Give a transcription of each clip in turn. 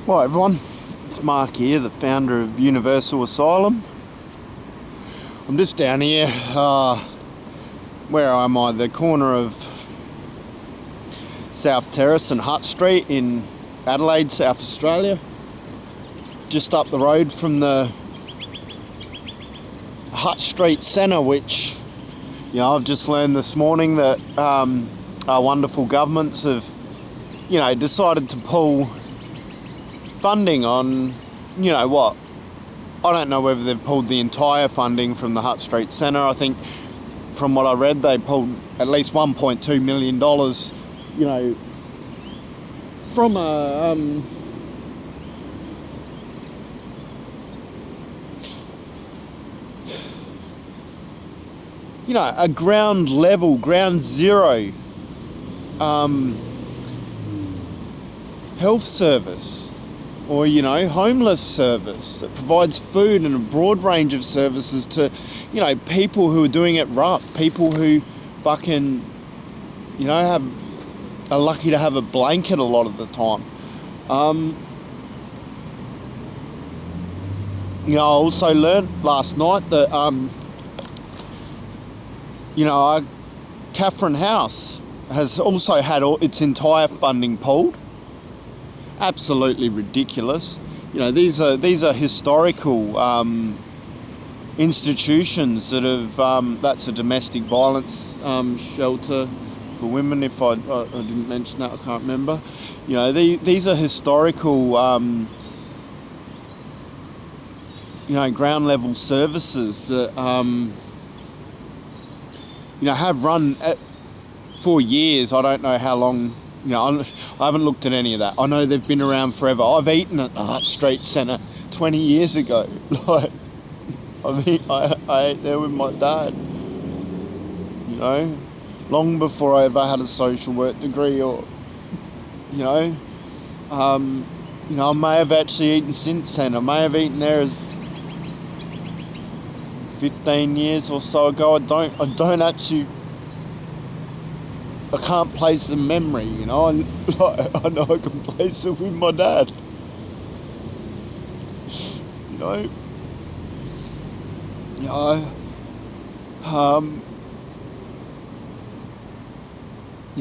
Hi everyone, it's Mark here, the founder of Universal Asylum. I'm just down here, where am I? The corner of South Terrace and Hutt Street in Adelaide, South Australia. Just up the road from the Hutt St Centre, which, I've just learned this morning that our wonderful governments have, decided to pull funding on, what? I don't know whether they've pulled the entire funding from the Hutt St Centre. I think from what I read, they pulled at least $1.2 million, from a ground zero health service, or homeless service that provides food and a broad range of services to people who are doing it rough, people who fucking are lucky to have a blanket a lot of the time. I also learnt last night that Catherine House has also had its entire funding pulled. Absolutely ridiculous. These are historical institutions that have. That's a domestic violence shelter for women. If I didn't mention that, I can't remember. These are historical. Ground level services that have run for years. I don't know how long. I haven't looked at any of that. I know they've been around forever. I've eaten at the Hutt St Centre 20 years ago. I ate there with my dad. Long before I ever had a social work degree, or I may have actually eaten since then. I may have eaten there as 15 years or so ago. I don't actually. I can't place the memory, I know I can place it with my dad.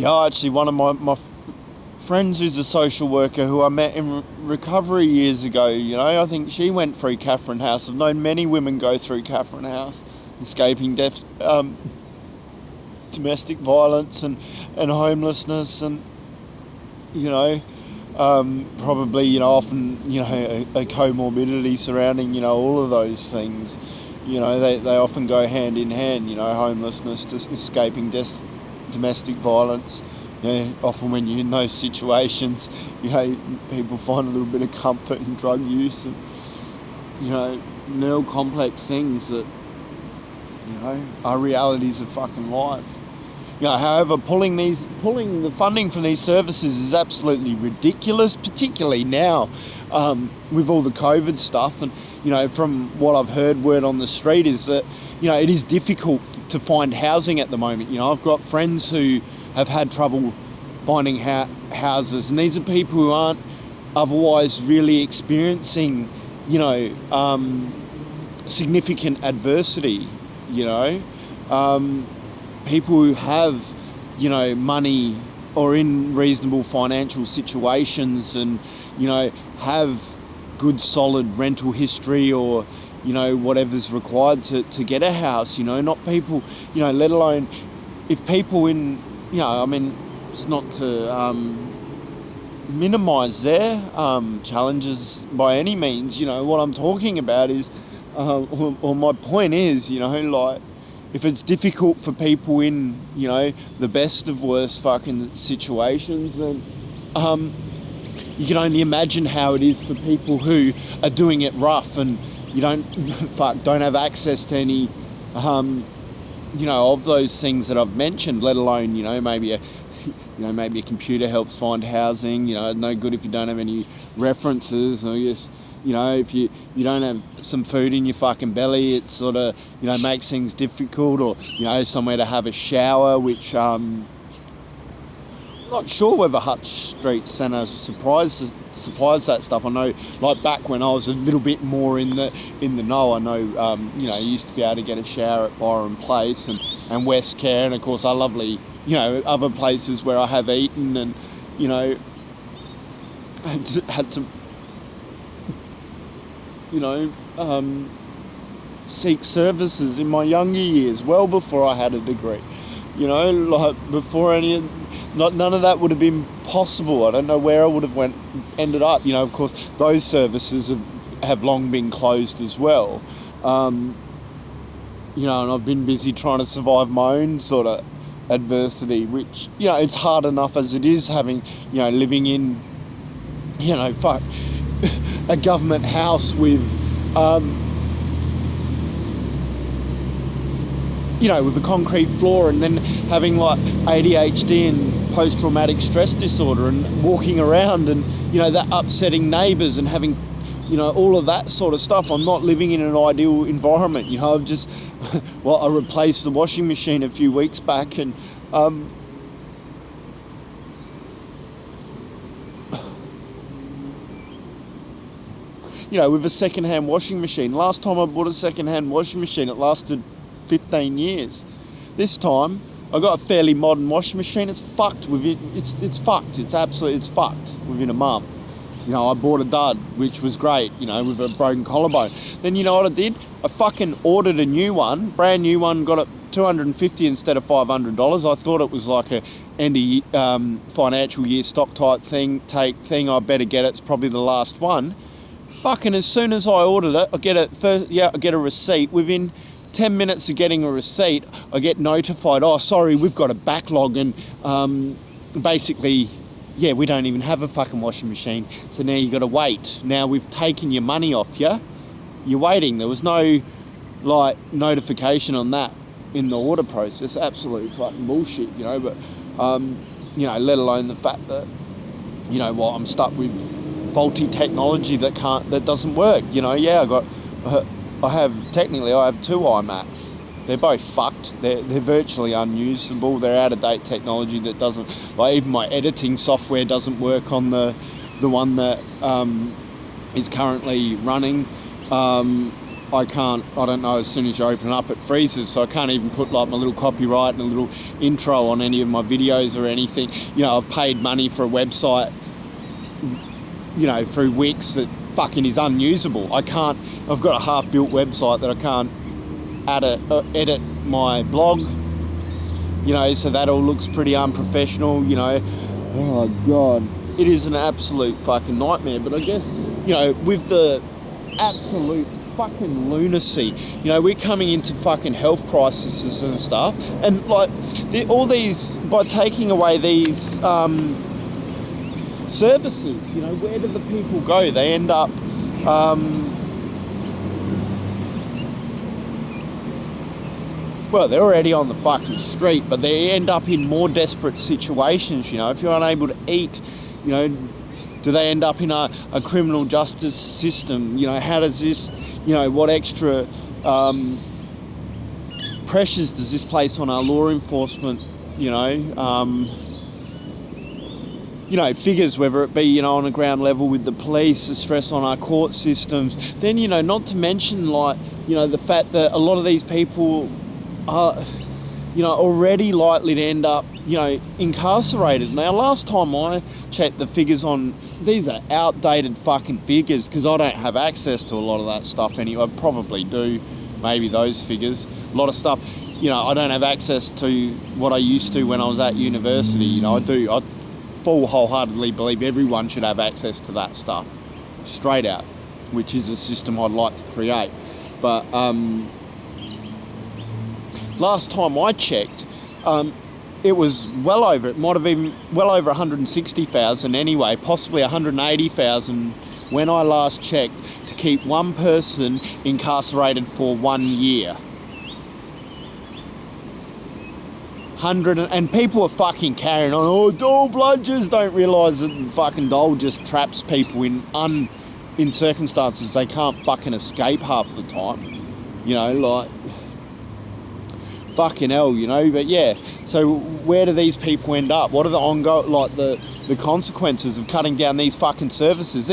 Actually one of my friends who's a social worker who I met in recovery years ago, I think she went through Catherine House. I've known many women go through Catherine House, escaping death, domestic violence and homelessness, and probably often a comorbidity surrounding all of those things. They often go hand in hand. Homelessness to escaping death, domestic violence. Often when you're in those situations, people find a little bit of comfort in drug use, and real complex things that are realities of fucking life. However, pulling the funding from these services is absolutely ridiculous, particularly now with all the COVID stuff. And from what I've heard, word on the street is that it is difficult to find housing at the moment. I've got friends who have had trouble finding houses, and these are people who aren't otherwise really experiencing significant adversity. People who have, money or in reasonable financial situations, and, have good solid rental history, or, whatever's required to get a house, not people, let alone if people in, it's not to minimise their challenges by any means. What I'm talking about is, or my point is, if it's difficult for people in, the best of worst fucking situations, then you can only imagine how it is for people who are doing it rough, and don't have access to any, of those things that I've mentioned, let alone, maybe a computer helps find housing. No good if you don't have any references, or just if you don't have some food in your fucking belly, it sort of, makes things difficult, or, somewhere to have a shower, which not sure whether Hutt St Centre supplies that stuff. I know, like back when I was a little bit more in the know, I know, you know, you used to be able to get a shower at Byron Place and West Care, and of course our lovely, you know, other places where I have eaten, and, you know, had to you know, seek services in my younger years, well before I had a degree. You know, like before none of that would have been possible. I don't know where I would have ended up. You know, of course, those services have long been closed as well. You know, and I've been busy trying to survive my own sort of adversity, which, you know, it's hard enough as it is having, you know, living in, you know, a government house with, you know, with a concrete floor, and then having like ADHD and post-traumatic stress disorder, and walking around and, you know, that upsetting neighbours and having, you know, all of that sort of stuff. I'm not living in an ideal environment. You know, I've just, well, I replaced the washing machine a few weeks back, and you know, with a second-hand washing machine. Last time I bought a second-hand washing machine, it lasted 15 years. This time, I got a fairly modern washing machine. It's fucked within, it's fucked. It's fucked within a month. You know, I bought a dud, which was great, you know, with a broken collarbone. Then you know what I did? I fucking ordered a new one, brand new one, got it $250 instead of $500. I thought it was like a end of financial year stock type thing. I better get it. It's probably the last one. Fucking as soon as I ordered it, I get a receipt. Within 10 minutes of getting a receipt, I get notified, oh, sorry, we've got a backlog, and basically, yeah, we don't even have a fucking washing machine, so now you got to wait. Now we've taken your money off you. You're waiting. There was no, like, notification on that in the order process. Absolute fucking bullshit, you know, but, you know, let alone the fact that, you know, well, I'm stuck with faulty technology that doesn't work. You know, yeah, I have two iMacs. They're both fucked. They're virtually unusable. They're out of date technology that doesn't, like, even my editing software doesn't work on the one that is currently running. I don't know, as soon as you open up it freezes, so I can't even put like my little copyright and a little intro on any of my videos or anything. You know, I've paid money for a website, you know, through Wix that fucking is unusable. I've got a half-built website that I can't edit my blog, you know, so that all looks pretty unprofessional, you know. Oh, God. It is an absolute fucking nightmare, but I guess, you know, with the absolute fucking lunacy, you know, we're coming into fucking health crises and stuff, and, like, all these, by taking away these, services, you know, where do the people go? They end up, well, they're already on the fucking street, but they end up in more desperate situations, you know. If you're unable to eat, you know, do they end up in a criminal justice system? You know, how does this, you know, what extra pressures does this place on our law enforcement, you know, figures, whether it be, you know, on a ground level with the police, the stress on our court systems. Then, you know, not to mention, like, you know, the fact that a lot of these people are, you know, already likely to end up, you know, incarcerated. Now, last time I checked the figures on, these are outdated fucking figures, because I don't have access to a lot of that stuff anyway. I probably do, maybe those figures. A lot of stuff, you know, I don't have access to what I used to when I was at university. You know, I wholeheartedly believe everyone should have access to that stuff, straight out, which is a system I'd like to create. But last time I checked, it was it might have been well over 160,000 anyway, possibly 180,000 when I last checked, to keep one person incarcerated for 1 year. And people are fucking carrying on, oh, dole bludgers, don't realise that fucking dole just traps people in circumstances they can't fucking escape half the time. You know, like, Fucking hell, you know. But yeah, so where do these people end up? What are the consequences of cutting down these fucking services?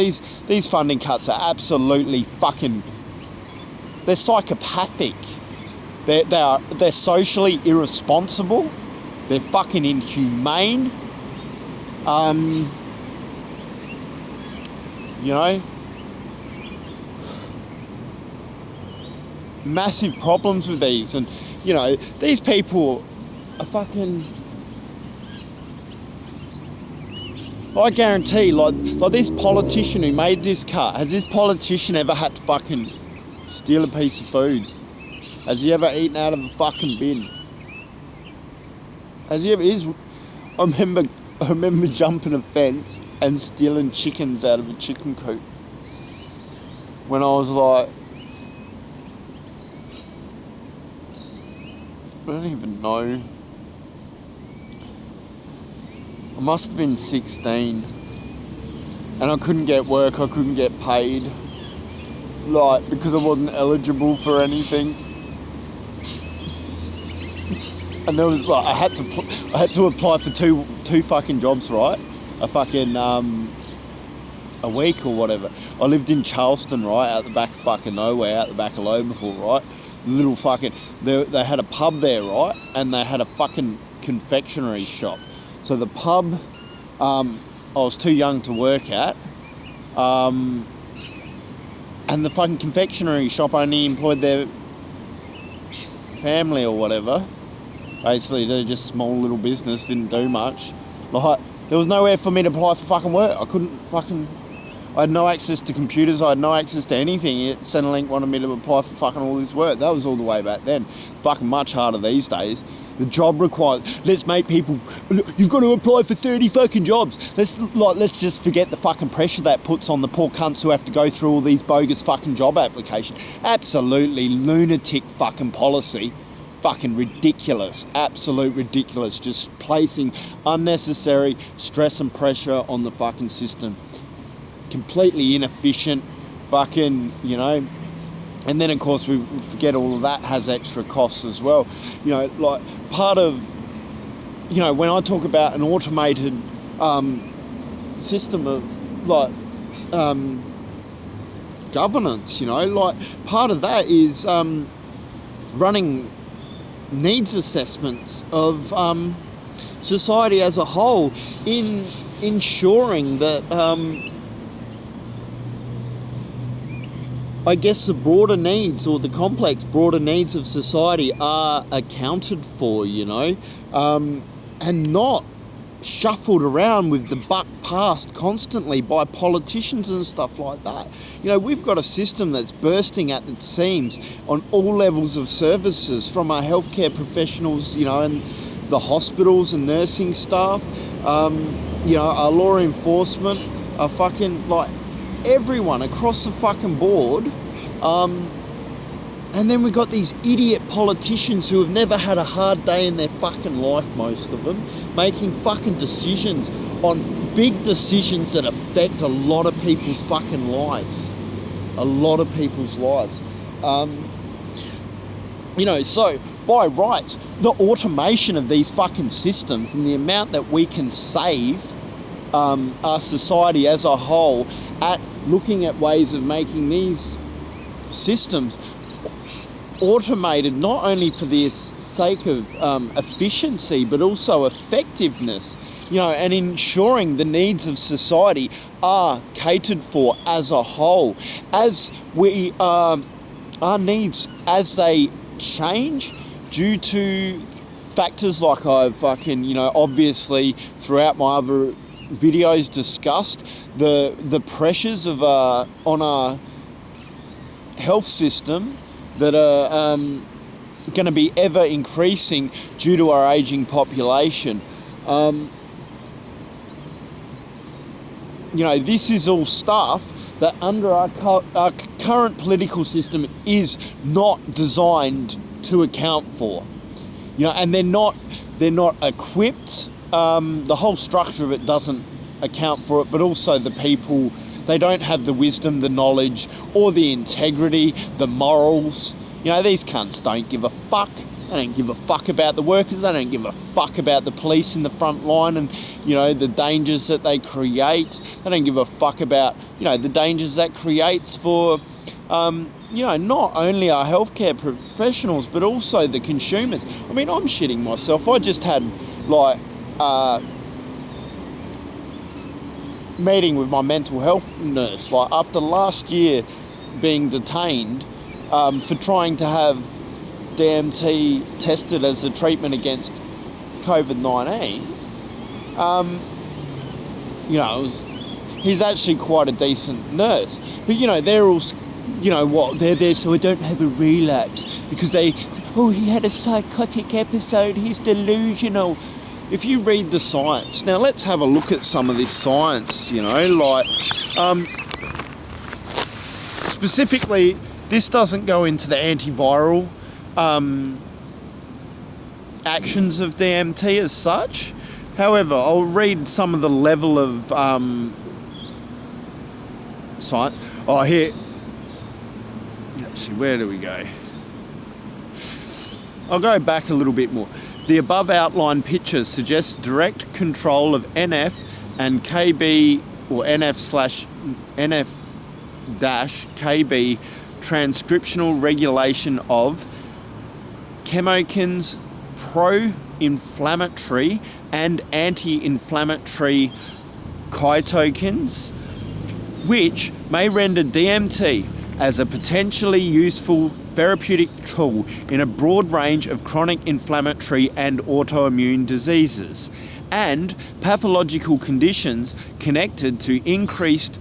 These funding cuts are absolutely fucking... They're psychopathic. They're socially irresponsible. They're fucking inhumane. You know, massive problems with these, and you know, these people are fucking... I guarantee, like this politician who made this cut, has this politician ever had to fucking steal a piece of food? Has he ever eaten out of a fucking bin? Has he ever... I remember jumping a fence and stealing chickens out of a chicken coop when I was like, I don't even know. I must have been 16, and I couldn't get work, I couldn't get paid, like, because I wasn't eligible for anything. And there was like, I had to apply for two fucking jobs, right? A week or whatever. I lived in Charleston, right, out the back of fucking nowhere, out the back of Lobethal, right? Little fucking... They had a pub there, right? And they had a fucking confectionery shop. So the pub, I was too young to work at. And the fucking confectionery shop only employed their family or whatever. Basically, they're just a small little business, didn't do much. Like, there was nowhere for me to apply for fucking work. I had no access to computers, I had no access to anything. Yet Centrelink wanted me to apply for fucking all this work. That was all the way back then. Fucking much harder these days. The job requires, let's make people, you've got to apply for 30 fucking jobs. Let's just forget the fucking pressure that puts on the poor cunts who have to go through all these bogus fucking job applications. Absolutely lunatic fucking policy. Fucking ridiculous, absolute ridiculous. Just placing unnecessary stress and pressure on the fucking system. Completely inefficient, fucking, you know. And then of course we forget all of that has extra costs as well. You know, like part of, you know, when I talk about an automated system of like governance, you know, like part of that is running needs assessments of society as a whole, in ensuring that I guess the broader needs, or the complex broader needs of society are accounted for, you know, and not shuffled around with the buck passed constantly by politicians and stuff like that. You know, we've got a system that's bursting at the seams on all levels of services, from our healthcare professionals, you know, and the hospitals and nursing staff, you know, our law enforcement, our fucking, like, everyone across the fucking board. And then we got these idiot politicians who have never had a hard day in their fucking life, most of them, making fucking decisions on big decisions that affect a lot of people's fucking lives. A lot of people's lives. You know, so by rights, the automation of these fucking systems and the amount that we can save our society as a whole at looking at ways of making these systems automated, not only for the sake of efficiency but also effectiveness, you know, and ensuring the needs of society are catered for as a whole. As we our needs, as they change due to factors like I've fucking, you know, obviously throughout my other videos discussed, the pressures of on our health system that are going to be ever increasing due to our aging population. You know, this is all stuff that under our current political system is not designed to account for. You know, and they're not equipped. The whole structure of it doesn't account for it, but also the people, they don't have the wisdom, the knowledge, or the integrity, the morals. You know, these cunts don't give a fuck. They don't give a fuck about the workers. They don't give a fuck about the police in the front line and, the dangers that they create. They don't give a fuck about, the dangers that creates for, not only our healthcare professionals, but also the consumers. I mean, I'm shitting myself. I just had, meeting with my mental health nurse, after last year being detained for trying to have DMT tested as a treatment against COVID-19. He's actually quite a decent nurse, but they're all, they're there so I don't have a relapse because he had a psychotic episode, he's delusional. If you read the science, now let's have a look at some of this science, specifically, this doesn't go into the antiviral actions of DMT as such. However, I'll read some of the level of science. Oh, here. Actually, where do we go? I'll go back a little bit more. The above outlined picture suggests direct control of NF and KB, or NF-KB transcriptional regulation of chemokines, pro-inflammatory and anti-inflammatory cytokines, which may render DMT as a potentially useful therapeutic tool in a broad range of chronic inflammatory and autoimmune diseases and pathological conditions connected to increased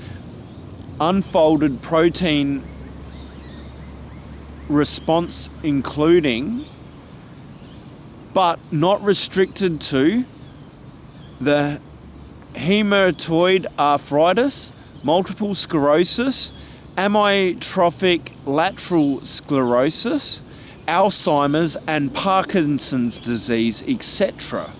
unfolded protein response, including but not restricted to the rheumatoid arthritis, multiple sclerosis, amyotrophic lateral sclerosis, Alzheimer's and Parkinson's disease, etc.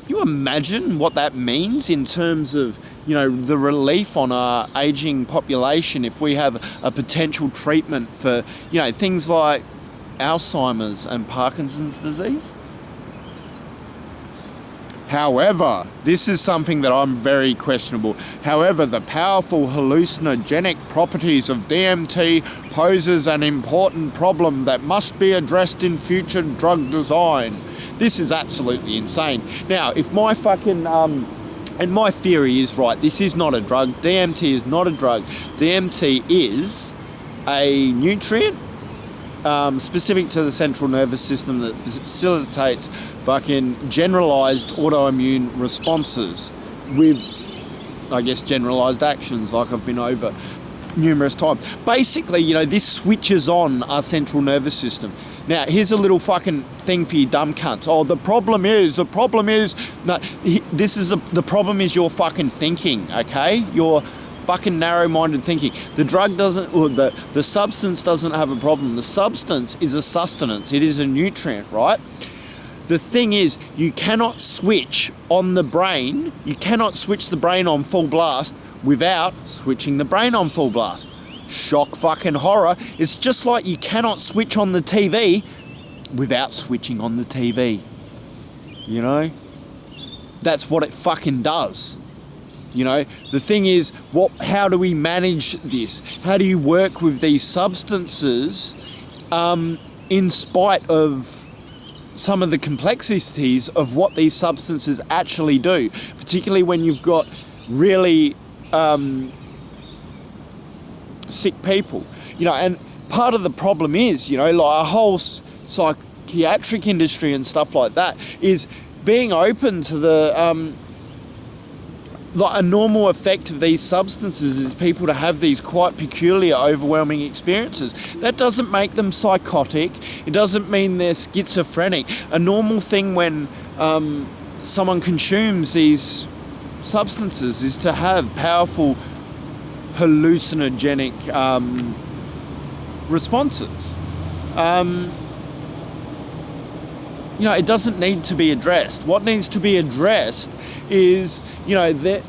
Can you imagine what that means in terms of, the relief on our ageing population if we have a potential treatment for, things like Alzheimer's and Parkinson's disease? However, this is something that I'm very questionable. However, the powerful hallucinogenic properties of DMT poses an important problem that must be addressed in future drug design. This is absolutely insane. Now, if my fucking, and my theory is right, this is not a drug. DMT is not a drug. DMT is a nutrient specific to the central nervous system that facilitates fucking generalized autoimmune responses with, I guess, generalized actions like I've been over numerous times. Basically, this switches on our central nervous system. Now, here's a little fucking thing for you dumb cunts. Oh, the problem is, no, the problem is your fucking thinking, okay? Your fucking narrow-minded thinking. The drug doesn't, or the substance doesn't have a problem. The substance is a sustenance. It is a nutrient, right? The thing is, you cannot switch on the brain. You cannot switch the brain on full blast without switching the brain on full blast. Shock fucking horror. It's just like you cannot switch on the TV without switching on the TV. That's what it fucking does. The thing is, how do we manage this? How do you work with these substances in spite of some of the complexities of what these substances actually do, particularly when you've got really sick people, and part of the problem is, like our whole psychiatric industry and stuff like that is being open to the, a normal effect of these substances is people to have these quite peculiar, overwhelming experiences. That doesn't make them psychotic. It doesn't mean they're schizophrenic. A normal thing when someone consumes these substances is to have powerful hallucinogenic responses. It doesn't need to be addressed. What needs to be addressed is, that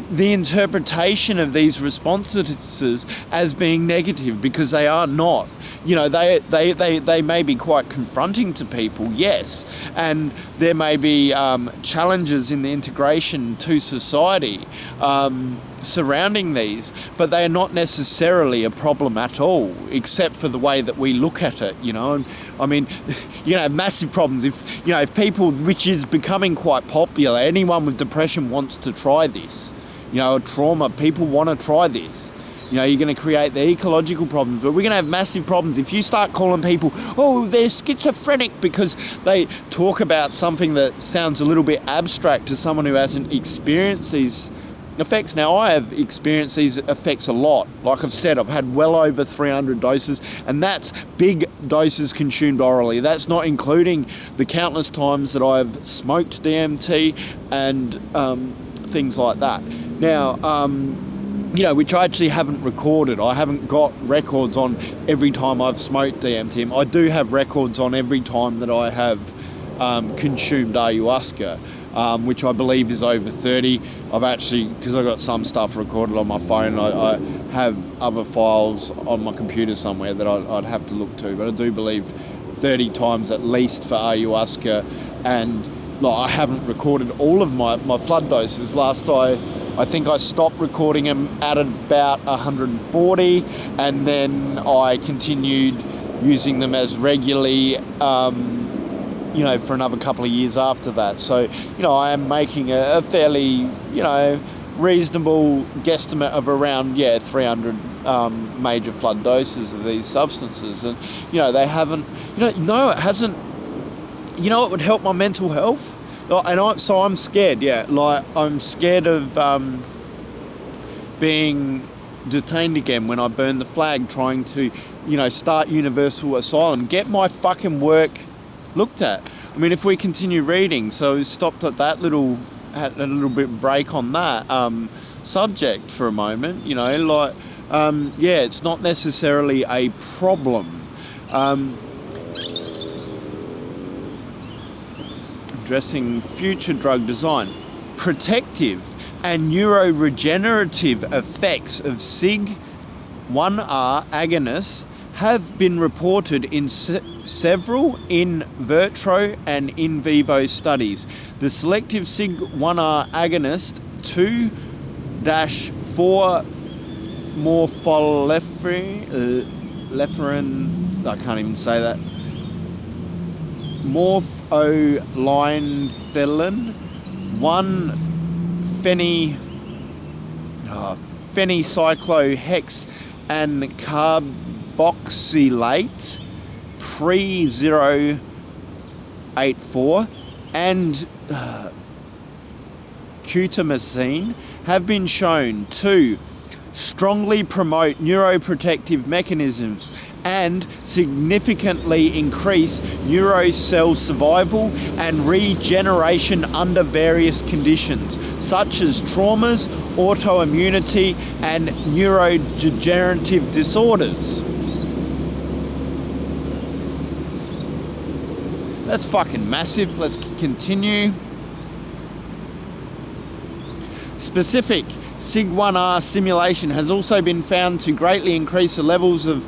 the interpretation of these responses as being negative, because they are not. You know, they may be quite confronting to people, yes, and there may be challenges in the integration to society surrounding these, but they are not necessarily a problem at all, except for the way that we look at it, you know. And I mean, you know, massive problems. If people, which is becoming quite popular, anyone with depression wants to try this, you know, trauma, people want to try this. You know, you're going to create the ecological problems, but we're going to have massive problems if you start calling people, oh, they're schizophrenic, because they talk about something that sounds a little bit abstract to someone who hasn't experienced these effects. Now, I have experienced these effects a lot. Like I've said, I've had well over 300 doses, and that's big doses consumed orally. That's not including the countless times that I've smoked DMT and things like that. Now, you know, which I actually haven't recorded. I haven't got records on every time I've smoked DMT. I do have records on every time that I have consumed ayahuasca, which I believe is over 30. I've actually, because I got some stuff recorded on my phone, I have other files on my computer somewhere that I'd have to look to, but I do believe 30 times at least for ayahuasca, and like, I haven't recorded all of my flood doses. I think I stopped recording them at about 140, and then I continued using them as regularly, you know, for another couple of years after that. So, you know, I am making a fairly, you know, reasonable guesstimate of around, 300 major flood doses of these substances. And, you know, they haven't, no, it hasn't, you know, it would help my mental health. And I'm scared, like I'm scared of being detained again when I burn the flag, trying to, you know, start Universal Asylum, get my fucking work looked at. I mean, if we continue reading, so we stopped at that had a little bit break on that subject for a moment, you know, like, it's not necessarily a problem. Addressing future drug design. Protective and neuroregenerative effects of SIG-1R agonists have been reported in several in vitro and in vivo studies. The selective SIG-1R agonist 2-morpholepherin, I can't even say that, morpholinethelin, 1-phenycyclohex and carboxylate pre-084 and cutamacine have been shown to strongly promote neuroprotective mechanisms and significantly increase neurocell survival and regeneration under various conditions, such as traumas, autoimmunity, and neurodegenerative disorders. That's fucking massive. Let's continue. Specific SIG-1R stimulation has also been found to greatly increase the levels of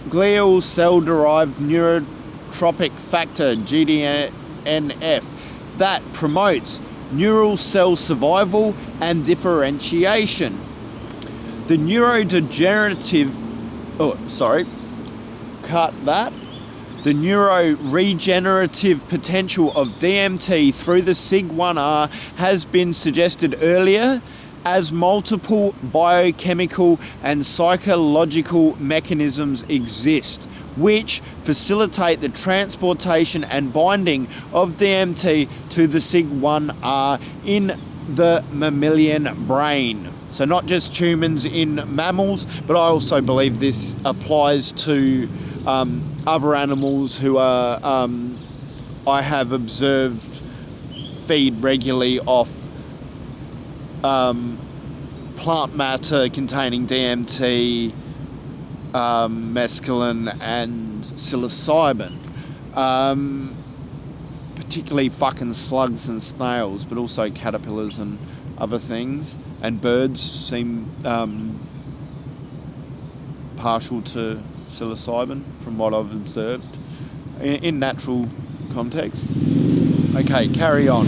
glial cell-derived neurotrophic factor, GDNF, that promotes neural cell survival and differentiation. The The neuroregenerative potential of DMT through the SIG-1R has been suggested earlier, as multiple biochemical and psychological mechanisms exist which facilitate the transportation and binding of DMT to the SIG-1R in the mammalian brain. So not just humans in mammals, but I also believe this applies to other animals who are, I have observed, feed regularly off plant matter containing DMT, mescaline and psilocybin, particularly fucking slugs and snails, but also caterpillars and other things, and birds seem partial to psilocybin from what I've observed in natural context. Okay, carry on.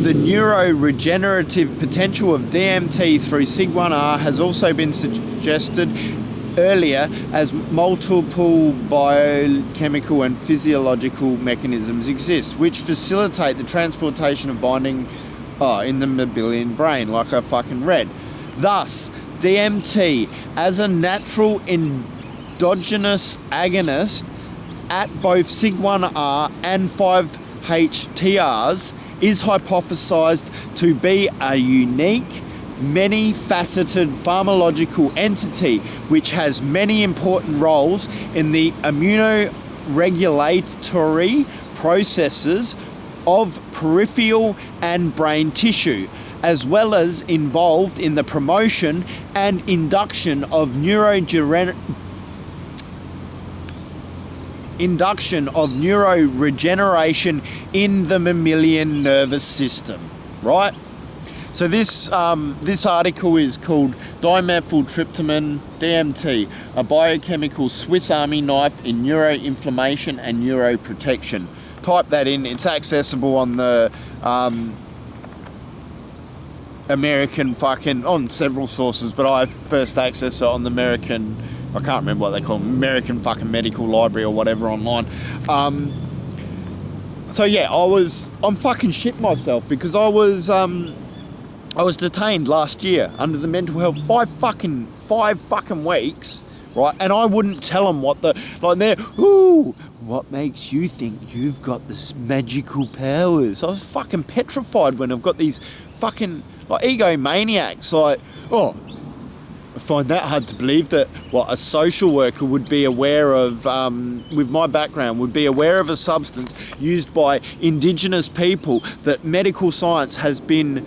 The neuroregenerative potential of DMT through SIG1R has also been suggested earlier as multiple biochemical and physiological mechanisms exist which facilitate the transportation of binding in the mammalian brain, like I fucking read. Thus, DMT as a natural endogenous agonist at both SIG1R and 5-HTRs is hypothesized to be a unique, many-faceted pharmacological entity which has many important roles in the immunoregulatory processes of peripheral and brain tissue, as well as involved in the promotion and induction of neuroregeneration in the mammalian nervous system, right? So this article is called Dimethyltryptamine, DMT, a biochemical Swiss Army knife in neuroinflammation and neuroprotection. Type that in. It's accessible on the American on several sources, but I first accessed it on the American, I can't remember what they call them, American fucking medical library or whatever online. So yeah, I'm fucking shit myself because I was detained last year under the mental health 5 fucking weeks, right? And I wouldn't tell them what what makes you think you've got this magical powers? I was fucking petrified when I've got these fucking egomaniacs I find that hard to believe that a social worker would be aware of, with my background, would be aware of a substance used by Indigenous people that medical science has been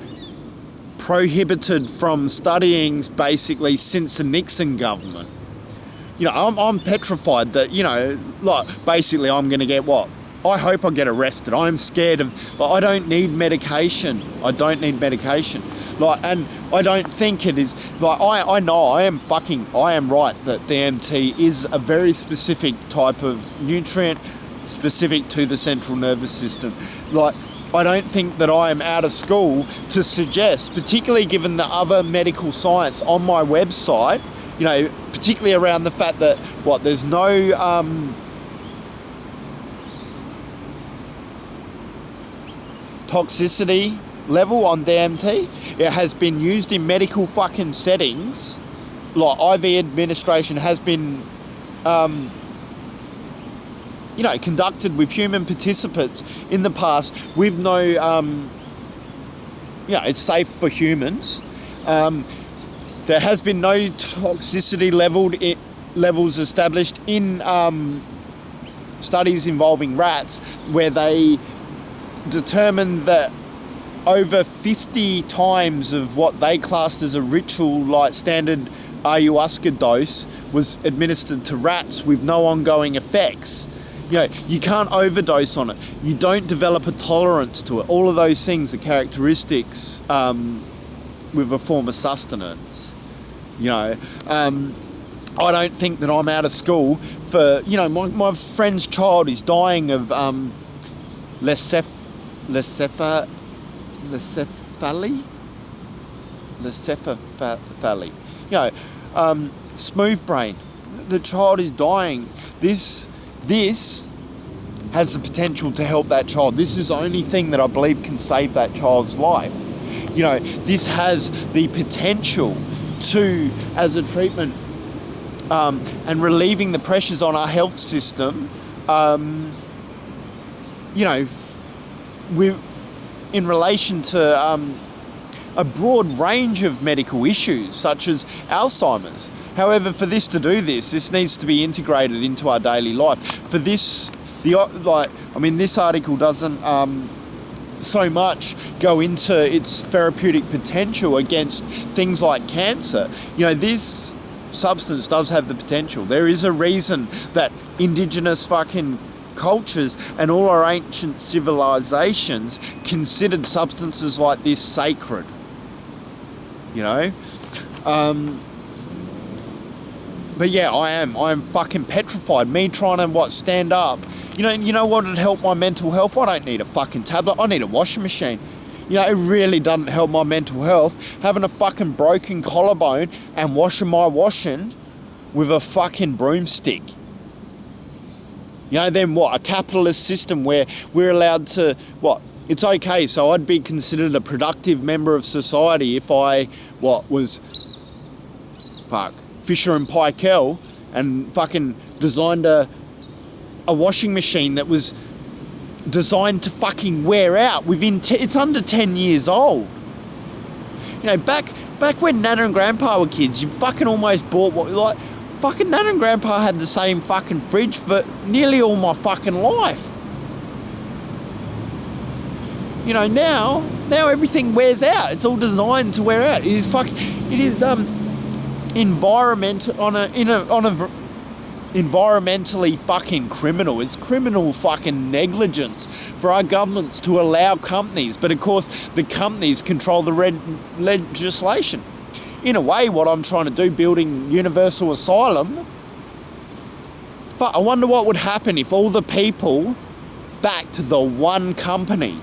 prohibited from studying basically since the Nixon government. I'm petrified that, basically I'm going to get I hope I get arrested. I'm scared of, I don't need medication. And I don't think it is, I know I am right that DMT is a very specific type of nutrient specific to the central nervous system. I don't think that I am out of school to suggest, particularly given the other medical science on my website, particularly around the fact that, there's no toxicity level on DMT. It has been used in medical fucking settings, IV administration has been conducted with human participants in the past with no, it's safe for humans. There has been no toxicity levels established in studies involving rats where they determined that over 50 times of what they classed as a ritual standard ayahuasca dose was administered to rats with no ongoing effects. You can't overdose on it. You don't develop a tolerance to it. All of those things are characteristics with a form of sustenance. I don't think that I'm out of school for, my friend's child is dying of Lencephaly. Smooth brain. The child is dying. This has the potential to help that child. This is the only thing that I believe can save that child's life. This has the potential to, as a treatment, and relieving the pressures on our health system, in relation to a broad range of medical issues such as Alzheimer's. However, for this to do this needs to be integrated into our daily life. For this, this article doesn't so much go into its therapeutic potential against things like cancer. This substance does have the potential. There is a reason that Indigenous fucking cultures and all our ancient civilizations considered substances like this sacred. You know? But yeah, I'm fucking petrified. Me trying to, stand up. You know what would help my mental health? I don't need a fucking tablet. I need a washing machine. It really doesn't help my mental health having a fucking broken collarbone and washing my washing with a fucking broomstick. Then what? A capitalist system where we're allowed to, it's okay, so I'd be considered a productive member of society if I, Fisher and Paykel and fucking designed a washing machine that was designed to fucking wear out within, it's under 10 years old. Back when Nana and Grandpa were kids, you fucking almost bought fucking Nana and Grandpa had the same fucking fridge for nearly all my fucking life. Now everything wears out. It's all designed to wear out. It is environmentally fucking criminal. It's criminal fucking negligence for our governments to allow companies, but of course the companies control the legislation. In a way, what I'm trying to do, building Universal Asylum, I wonder what would happen if all the people backed the one company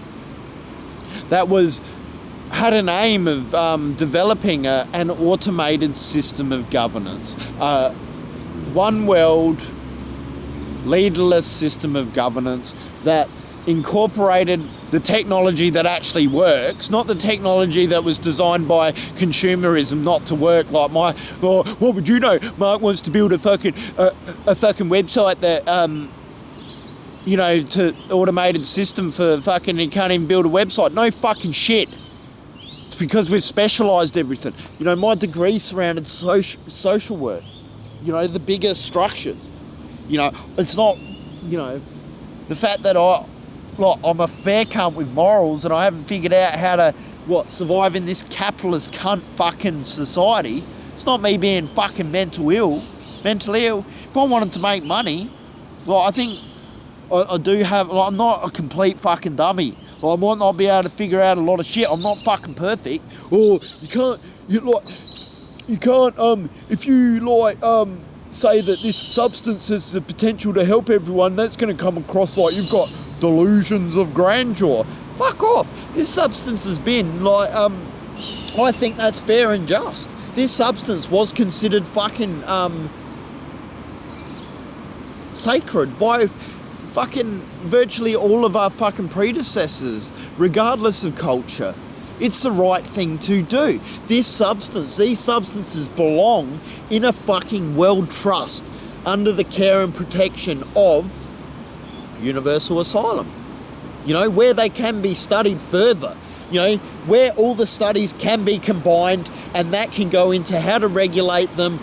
that had an aim of developing an automated system of governance, one world, leaderless system of governance that incorporated the technology that actually works, not the technology that was designed by consumerism not to work. Like what would you know? Mark wants to build a fucking website that to automated system for fucking, he can't even build a website. No fucking shit. It's because we've specialised everything. My degree surrounded social work. The bigger structures. It's not, the fact that I'm a fair cunt with morals and I haven't figured out how to, survive in this capitalist cunt fucking society. It's not me being fucking mentally ill. If I wanted to make money, I think I do have, I'm not a complete fucking dummy. I might not be able to figure out a lot of shit. I'm not fucking perfect. Or if you say that this substance has the potential to help everyone, that's going to come across like you've got delusions of grandeur. Fuck off. This substance has been I think that's fair and just. This substance was considered fucking sacred by fucking virtually all of our fucking predecessors, regardless of culture. It's the right thing to do. These substances belong in a fucking world trust under the care and protection of Universal Asylum. Where they can be studied further. Where all the studies can be combined and that can go into how to regulate them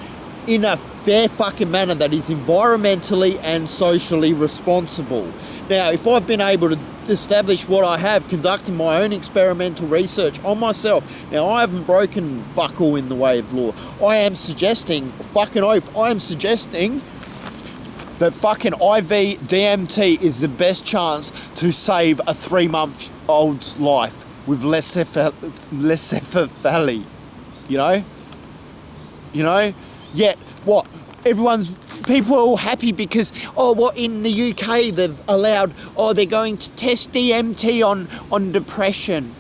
in a fair fucking manner that is environmentally and socially responsible. Now, if I've been able to establish what I have, conducting my own experimental research on myself, now I haven't broken fuck all in the way of law. I am suggesting that fucking IV DMT is the best chance to save a 3-month-old's life with leukocephaly. Yet, people are all happy because, in the UK they've allowed, they're going to test DMT on depression.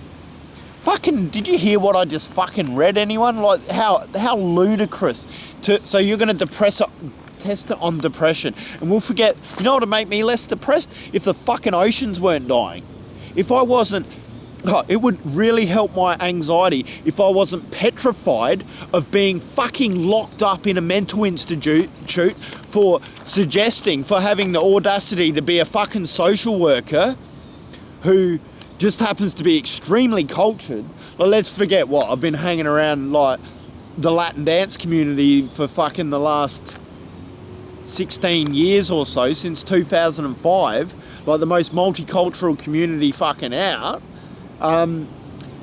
Fucking, did you hear what I just fucking read, anyone? Like, how ludicrous. So you're going to test it on depression. And we'll forget, you know what would make me less depressed? If the fucking oceans weren't dying. If I wasn't, it would really help my anxiety if I wasn't petrified of being fucking locked up in a mental institute for having the audacity to be a fucking social worker who just happens to be extremely cultured. Well, let's forget I've been hanging around like the Latin dance community for fucking the last 16 years or so, since 2005, like the most multicultural community fucking out.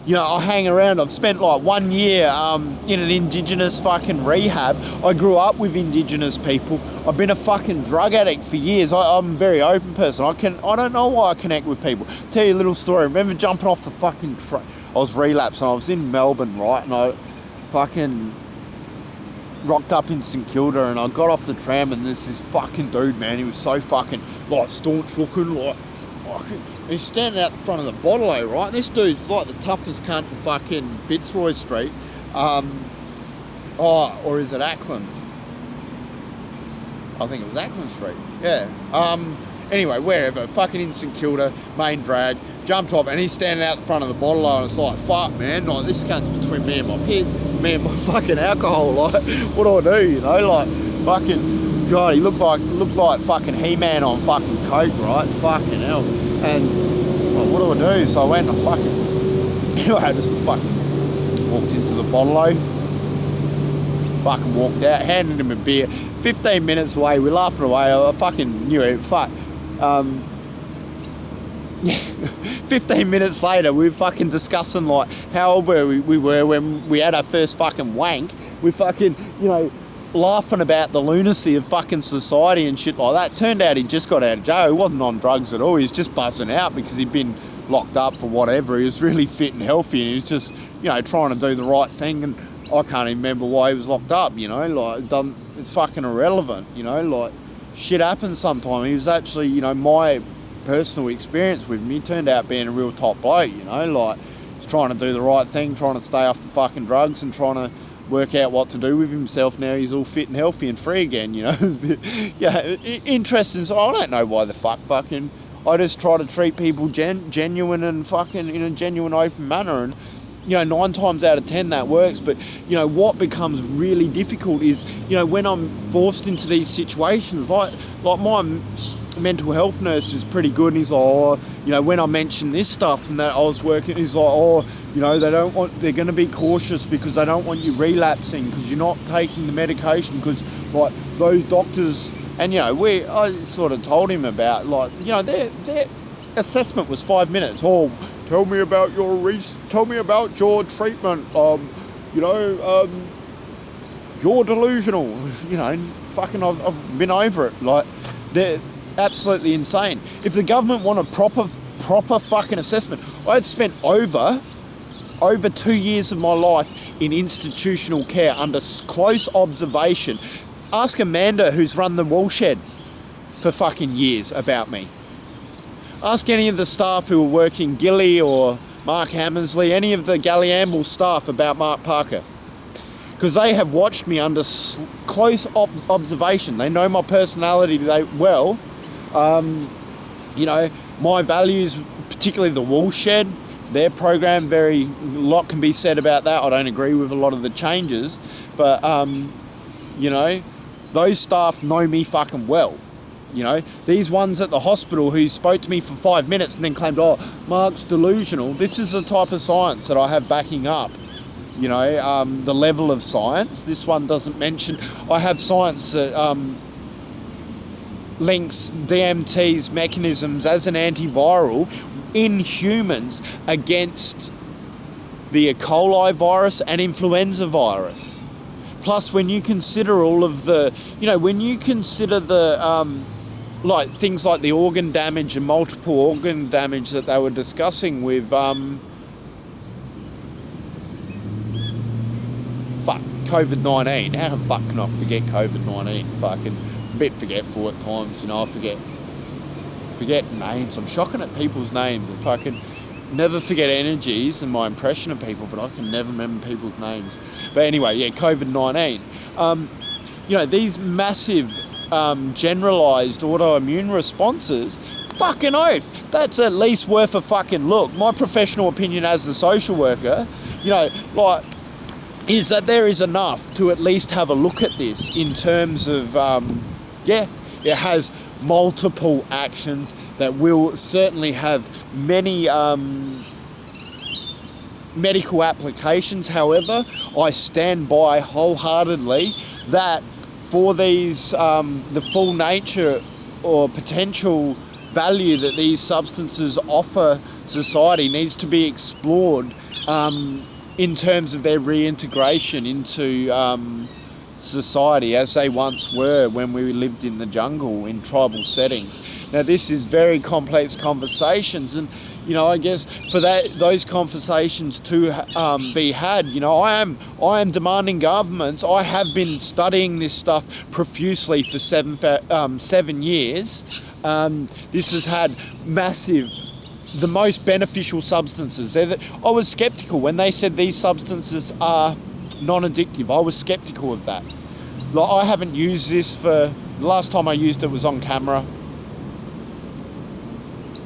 You know, I hang around. I've spent like 1 year in an Indigenous fucking rehab. I grew up with Indigenous people. I've been a fucking drug addict for years. I'm a very open person. I don't know why I connect with people. Tell you a little story. I remember jumping off the fucking train. I was relapsing. I was in Melbourne, right? And I fucking rocked up in St Kilda, and I got off the tram, and there's this fucking dude, man. He was so fucking like staunch looking, like fucking. He's standing out the front of the bottle-o, right? And this dude's like the toughest cunt in fucking Fitzroy Street. Or is it Ackland? I think it was Ackland Street. Yeah. Anyway, wherever. Fucking in St Kilda, main drag. Jumped off, and he's standing out the front of the bottle-o, and it's like, fuck, man. Like, this cunt's between me and my fucking alcohol. Like, what do I do? You know, like, fucking. God, he looked like fucking He-Man on fucking coke, right? Fucking hell. And well, what do I do? So I went and I just fucking walked into the bottle-o, fucking walked out, handed him a beer. 15 minutes away, we're laughing away. I fucking knew it. 15 minutes later, we were fucking discussing like how old we were when we had our first fucking wank. We fucking, you know, laughing about the lunacy of fucking society and shit like that. Turned out he just got out of jail. He wasn't on drugs at all. He was just buzzing out because he'd been locked up for whatever. He was really fit and healthy, and he was just, you know, trying to do the right thing. And I can't even remember why he was locked up, you know, like, it's fucking irrelevant, you know, like, shit happens sometimes. He was actually, you know, my personal experience with him, he turned out being a real top bloke, you know, like, he's trying to do the right thing, trying to stay off the fucking drugs and trying to work out what to do with himself. Now he's all fit and healthy and free again, you know. Interesting. So I don't know why the fucking I just try to treat people genuine and fucking in a genuine open manner, and you know, 9 times out of 10 that works. But you know what becomes really difficult is, you know, when I'm forced into these situations, like my mental health nurse is pretty good, and he's like, oh, you know, when I mention this stuff and that I was working, he's like, oh, you know, they're going to be cautious because they don't want you relapsing because you're not taking the medication, because like those doctors, and you know, I sort of told him about, like, you know, their assessment was 5 minutes. Oh, tell me about your treatment. You know, you're delusional. You know, fucking, I've been over it. Like, they're absolutely insane. If the government want a proper fucking assessment, I'd spent over 2 years of my life in institutional care under close observation. Ask Amanda, who's run the woolshed for fucking years, about me. Ask any of the staff who were working, Gilly or Mark Hammersley, any of the Galliamble staff about Mark Parker. Because they have watched me under close observation. They know my personality well. You know, my values, particularly the woolshed, their program, a lot can be said about that. I don't agree with a lot of the changes, but you know, those staff know me fucking well. You know, these ones at the hospital who spoke to me for 5 minutes and then claimed, oh, Mark's delusional. This is the type of science that I have backing up. You know, the level of science. This one doesn't mention. I have science that links DMT's mechanisms as an antiviral in humans against the E. coli virus and influenza virus. Plus, when you consider all of the, you know, when you consider the, like things like the organ damage and multiple organ damage that they were discussing with, COVID-19. How the fuck can I forget COVID-19? Fucking a bit forgetful at times, you know, I forget names. I'm shocking at people's names. I fucking never forget energies and my impression of people, but I can never remember people's names. But anyway, yeah, COVID-19. You know, these massive generalised autoimmune responses, fucking oath, that's at least worth a fucking look. My professional opinion as a social worker, you know, like, is that there is enough to at least have a look at this in terms of, yeah, it has multiple actions that will certainly have many medical applications. However, I stand by wholeheartedly that for these, the full nature or potential value that these substances offer society needs to be explored in terms of their reintegration into society as they once were when we lived in the jungle in tribal settings. Now, this is very complex conversations, and I guess for those conversations to be had, I am demanding governments. I have been studying this stuff profusely for 7 years. This has had the most beneficial substances. I was skeptical when they said these substances are non-addictive. I was skeptical of that. Like, I haven't used this the last time I used it was on camera.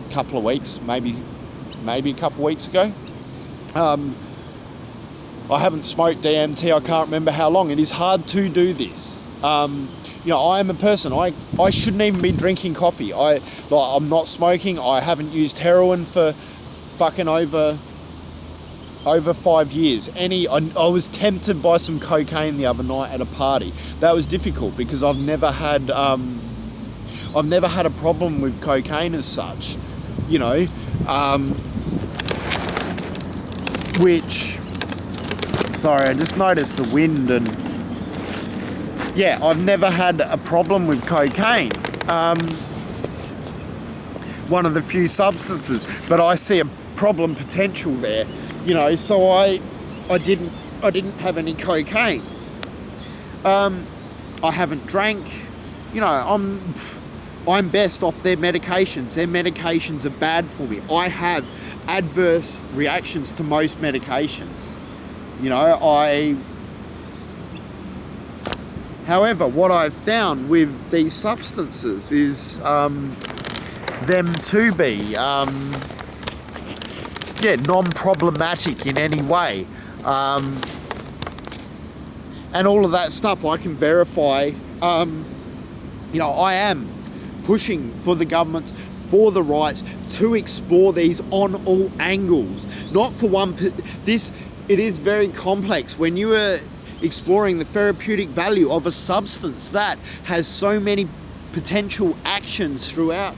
A couple of weeks, maybe a couple of weeks ago. I haven't smoked DMT, I can't remember how long. It is hard to do this. I am a person, I shouldn't even be drinking coffee. I'm not smoking, I haven't used heroin for fucking over 5 years. I was tempted by some cocaine the other night at a party. That was difficult because I've never had a problem with cocaine as such, sorry, I just noticed the wind, and yeah, I've never had a problem with cocaine. One of the few substances, but I see a problem potential there. So I didn't have any cocaine. I haven't drank. I'm best off their medications. Their medications are bad for me. I have adverse reactions to most medications. However, what I've found with these substances is them to be non-problematic in any way, and all of that stuff I can verify. I am pushing for the governments, for the rights to explore these on all angles, not for one. It is very complex when you are exploring the therapeutic value of a substance that has so many potential actions throughout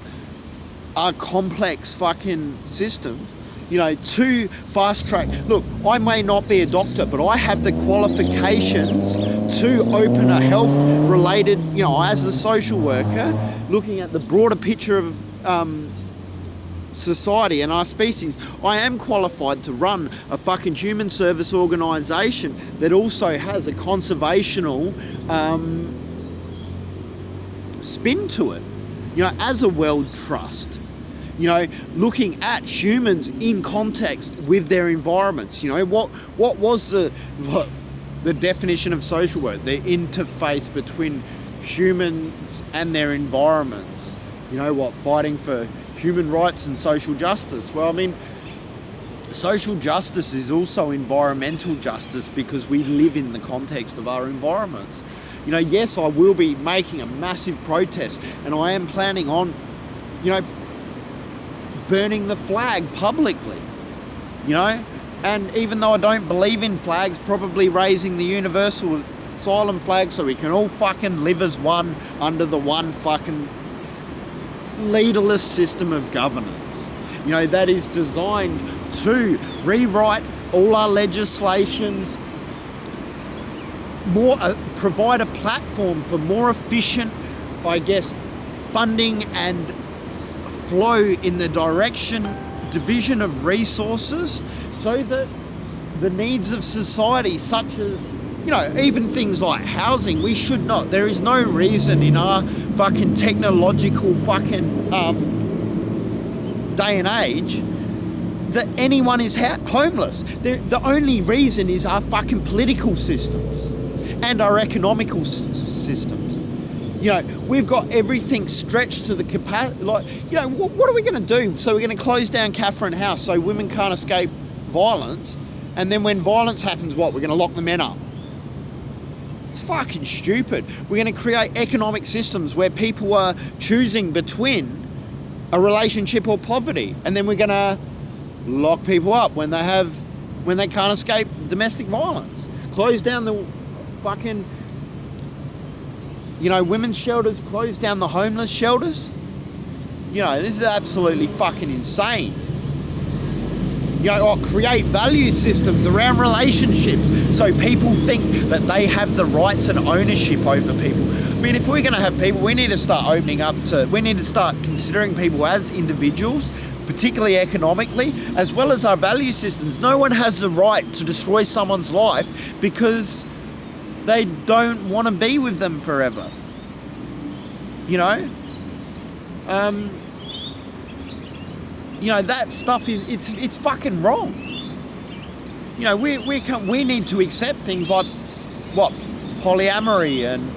our complex fucking systems. To fast track. Look, I may not be a doctor, but I have the qualifications to open a health related, as a social worker, looking at the broader picture of society and our species. I am qualified to run a fucking human service organisation that also has a conservational spin to it, as a world trust. Looking at humans in context with their environments. What was the definition of social work? The interface between humans and their environments. Fighting for human rights and social justice. Well, social justice is also environmental justice because we live in the context of our environments. Yes, I will be making a massive protest, and I am planning on, burning the flag publicly, and even though I don't believe in flags, probably raising the Universal Asylum flag so we can all fucking live as one under the one fucking leaderless system of governance, that is designed to rewrite all our legislations, provide a platform for more efficient, funding and flow in the division of resources, so that the needs of society, such as, even things like housing, there is no reason in our fucking technological fucking day and age that anyone is homeless. The only reason is our fucking political systems and our economical systems. We've got everything stretched to the capacity. What are we going to do? So we're going to close down Catherine House so women can't escape violence, and then when violence happens, we're going to lock the men up. It's fucking stupid. We're going to create economic systems where people are choosing between a relationship or poverty, and then we're going to lock people up when they can't escape domestic violence. Close down the fucking women's shelters, close down the homeless shelters. this is absolutely fucking insane. Or create value systems around relationships so people think that they have the rights and ownership over people. I mean, if we're going to have people, we need to start we need to start considering people as individuals, particularly economically, as well as our value systems. No one has the right to destroy someone's life because they don't want to be with them forever. That stuff it's fucking wrong. We need to accept things like polyamory, and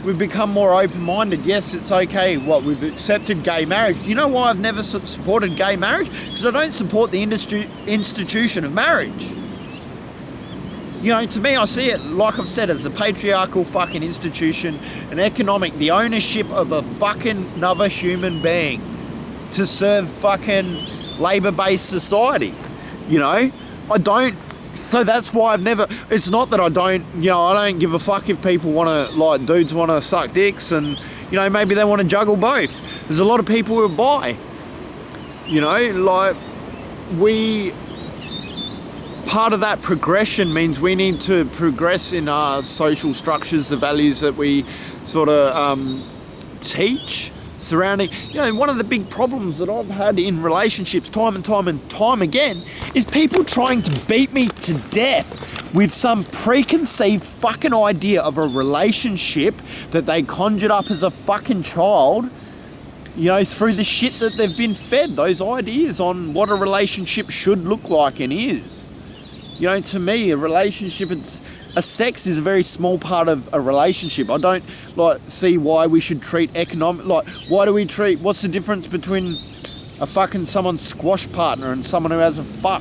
we've become more open-minded. Yes, it's okay. We've accepted gay marriage. You know why I've never supported gay marriage? Because I don't support the institution of marriage. To me, I see it, like I've said, as a patriarchal fucking institution, the ownership of a fucking another human being to serve fucking labour-based society. So that's why I've never, it's not that I don't give a fuck if people dudes want to suck dicks and, maybe they want to juggle both. There's a lot of people who are bi. Part of that progression means we need to progress in our social structures, the values that we sort of teach surrounding. One of the big problems that I've had in relationships time and time again is people trying to beat me to death with some preconceived fucking idea of a relationship that they conjured up as a fucking child, through the shit that they've been fed, those ideas on what a relationship should look like and is. To me, a relationship, sex is a very small part of a relationship. I don't see why we should treat what's the difference between a fucking someone's squash partner and someone who has a fuck?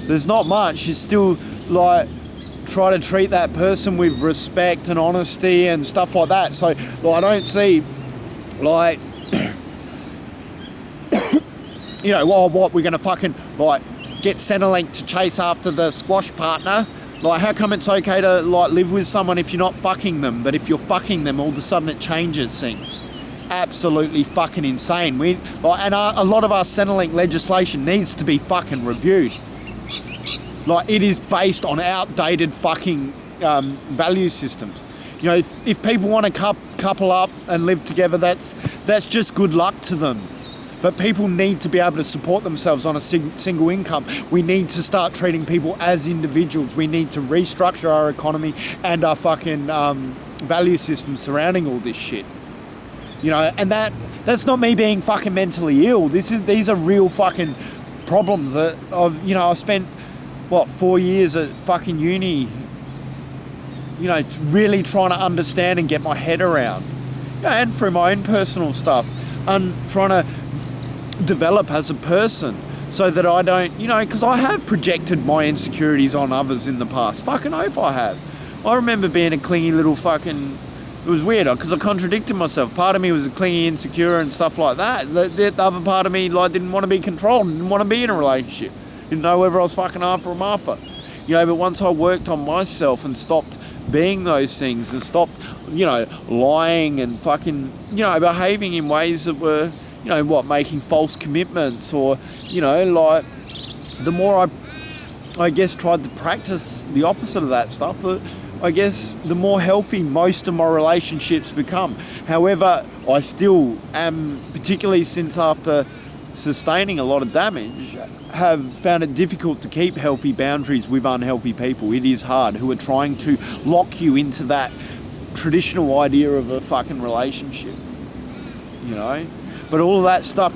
There's not much. You still try to treat that person with respect and honesty and stuff like that. So I don't see what we're gonna fucking get Centrelink to chase after the squash partner. How come it's okay to live with someone if you're not fucking them, but if you're fucking them, all of a sudden it changes things? Absolutely fucking insane. And a lot of our Centrelink legislation needs to be fucking reviewed. It is based on outdated fucking value systems. If people want to couple up and live together, that's just good luck to them. But people need to be able to support themselves on a single income. We need to start treating people as individuals. We need to restructure our economy and our fucking value system surrounding all this shit. And that's not me being fucking mentally ill. These are real fucking problems that I spent 4 years at fucking uni, really trying to understand and get my head around. And through my own personal stuff, and trying to develop as a person so that I don't, because I have projected my insecurities on others in the past. Fucking oath I have. I remember being a clingy little fucking, it was weird because I contradicted myself. Part of me was a clingy, insecure and stuff like that. The other part of me didn't want to be controlled, didn't want to be in a relationship. Didn't know whether I was fucking Arthur or Martha. But once I worked on myself and stopped being those things and stopped, lying and fucking, behaving in ways that were, making false commitments or, the more I guess tried to practice the opposite of that stuff, the more healthy most of my relationships become. However, I still am, particularly since after sustaining a lot of damage, have found it difficult to keep healthy boundaries with unhealthy people. It is hard, who are trying to lock you into that traditional idea of a fucking relationship, But all of that stuff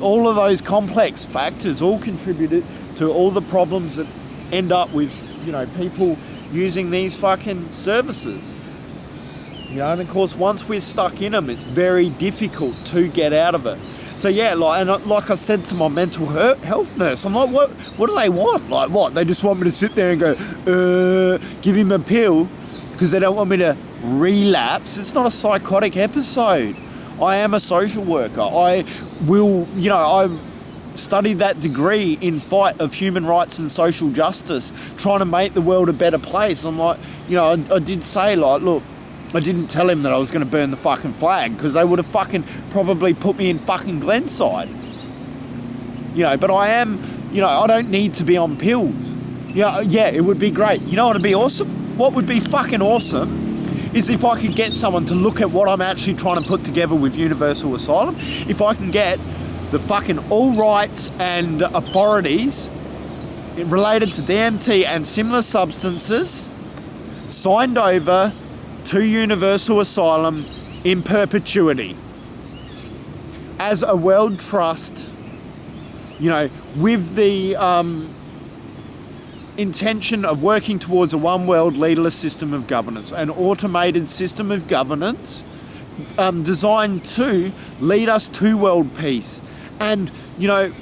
all of those complex factors all contributed to all the problems that end up with, people using these fucking services. And of course, once we're stuck in them, it's very difficult to get out of it. So yeah, like I said to my mental health nurse, I'm like, what do they want? What? They just want me to sit there and go, give him a pill because they don't want me to relapse. It's not a psychotic episode. I am a social worker. I studied that degree in fight of human rights and social justice, trying to make the world a better place. I'm like, I did say, look, I didn't tell him that I was going to burn the fucking flag, because they would have fucking probably put me in fucking Glenside. You know, but I am, you know, I don't need to be on pills. Yeah, it would be great. You know what would be awesome? What would be fucking awesome is if I could get someone to look at what I'm actually trying to put together with Universal Asylum. If I can get the fucking all rights and authorities related to DMT and similar substances signed over to Universal Asylum in perpetuity as a world trust, you know, with the intention of working towards a one world leaderless system of governance, an automated system of governance designed to lead us to world peace and, you know,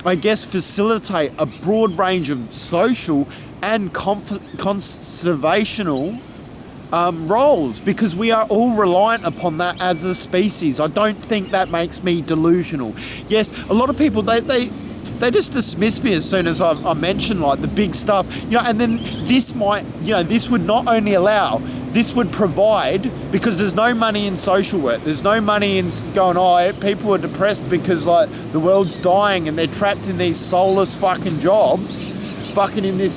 I guess facilitate a broad range of social and conservational roles, because we are all reliant upon that as a species. I don't think that makes me delusional. Yes, a lot of people, they just dismiss me as soon as I mention like the big stuff, you know, and then this might, you know, this would not only allow, this would provide, because there's no money in social work, there's no money in going, oh, people are depressed because like the world's dying and they're trapped in these soulless fucking jobs, fucking in this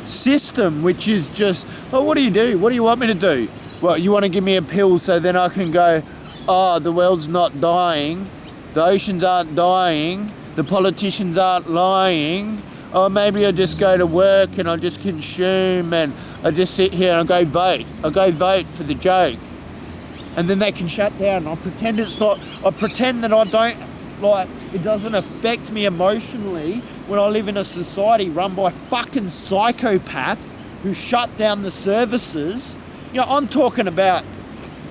system, which is just, oh, what do you do? What do you want me to do? Well, you want to give me a pill so then I can go, oh, the world's not dying, the oceans aren't dying, the politicians aren't lying, oh, maybe I just go to work and I just consume and I just sit here and I go vote for the joke. And then they can shut down. I pretend it's not, I pretend that I don't, like, it doesn't affect me emotionally when I live in a society run by fucking psychopaths who shut down the services. You know, I'm talking about,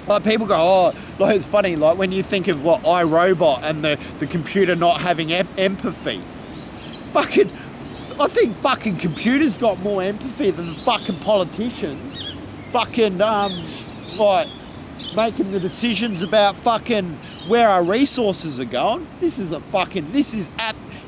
like, people go, oh, like, it's funny, like, when you think of what iRobot and the computer not having empathy. Fucking, I think fucking computers got more empathy than the fucking politicians. Fucking, like, making the decisions about fucking where our resources are going. This is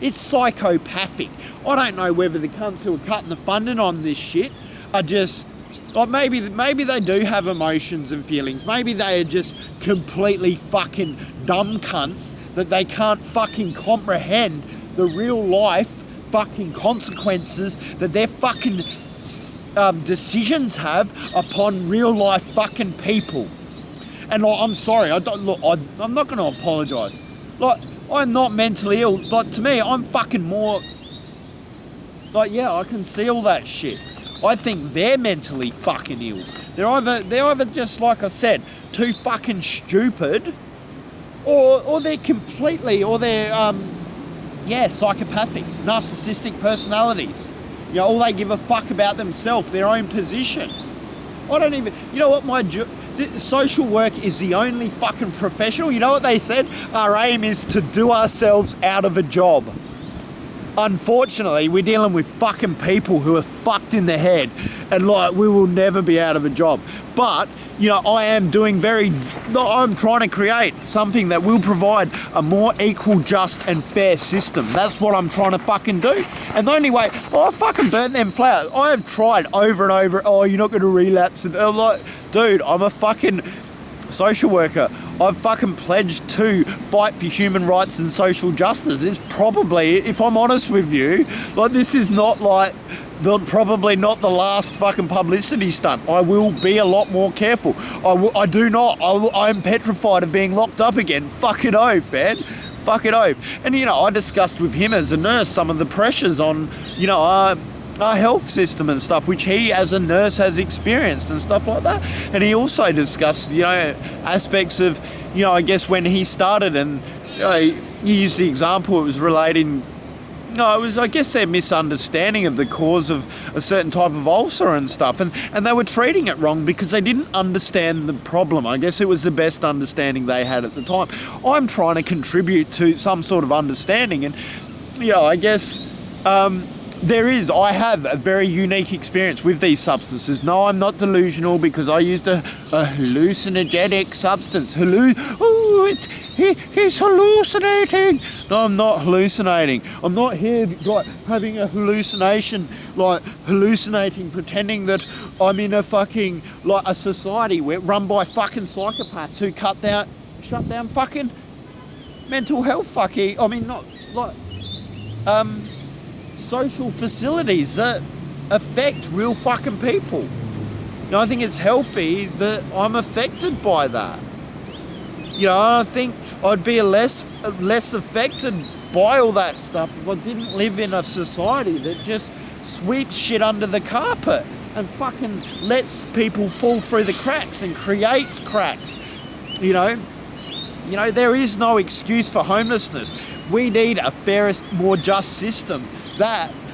it's psychopathic. I don't know whether the cunts who are cutting the funding on this shit are just, like, maybe they do have emotions and feelings. Maybe they are just completely fucking dumb cunts that they can't fucking comprehend the real life fucking consequences that their fucking decisions have upon real life fucking people. And like, I'm sorry, I'm not going to apologise. Like, I'm not mentally ill. Like, to me, I'm fucking more, like, yeah, I can see all that shit. I think they're mentally fucking ill. They're either just, like I said, too fucking stupid, or they're completely, or they're psychopathic, narcissistic personalities. You know, all they give a fuck about themselves, their own position. I don't even, you know what, social work is the only fucking professional. You know what they said? Our aim is to do ourselves out of a job. Unfortunately, we're dealing with fucking people who are fucked in the head, and like, we will never be out of a job. But, you know, I'm trying to create something that will provide a more equal, just and fair system. That's what I'm trying to fucking do. And the only way, I fucking burnt them flowers. I have tried over and over, oh, you're not going to relapse. And I'm like, dude, I'm a fucking social worker. I've fucking pledged to fight for human rights and social justice. It's probably, if I'm honest with you, like, this is not like, probably not the last fucking publicity stunt. I will be a lot more careful. I'm petrified of being locked up again. Fucking oath, man. Fucking oath. And, you know, I discussed with him as a nurse some of the pressures on, you know, our health system and stuff, which he as a nurse has experienced and stuff like that. And he also discussed, you know, aspects of, you know, I guess when he started, and, you know, he used the example, it was relating, no, it was, I guess, their misunderstanding of the cause of a certain type of ulcer and stuff, and they were treating it wrong because they didn't understand the problem. I guess it was the best understanding they had at the time. I'm trying to contribute to some sort of understanding, and, you know, I guess I have a very unique experience with these substances. No, I'm not delusional because I used a hallucinogenic substance. He's hallucinating. No, I'm not hallucinating. I'm not here like having a hallucination, like hallucinating, pretending that I'm in a fucking, like a society run by fucking psychopaths who shut down fucking mental health fucking, I mean not, like, social facilities that affect real fucking people. You know, I think it's healthy that I'm affected by that. You know, I think I'd be less affected by all that stuff if I didn't live in a society that just sweeps shit under the carpet and fucking lets people fall through the cracks and creates cracks. You know, there is no excuse for homelessness. We need a fairer, more just system.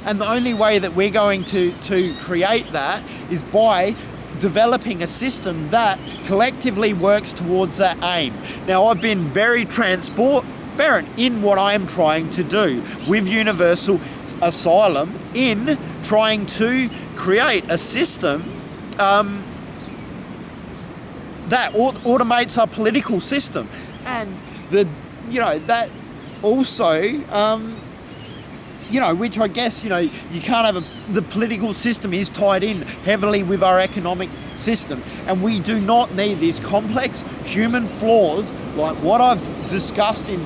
And the only way that we're going to create that is by developing a system that collectively works towards that aim. Now, I've been very transparent in what I am trying to do with Universal Asylum in trying to create a system that automates our political system. And that also which I guess, you can't have the political system is tied in heavily with our economic system. And we do not need these complex human flaws like what I've discussed in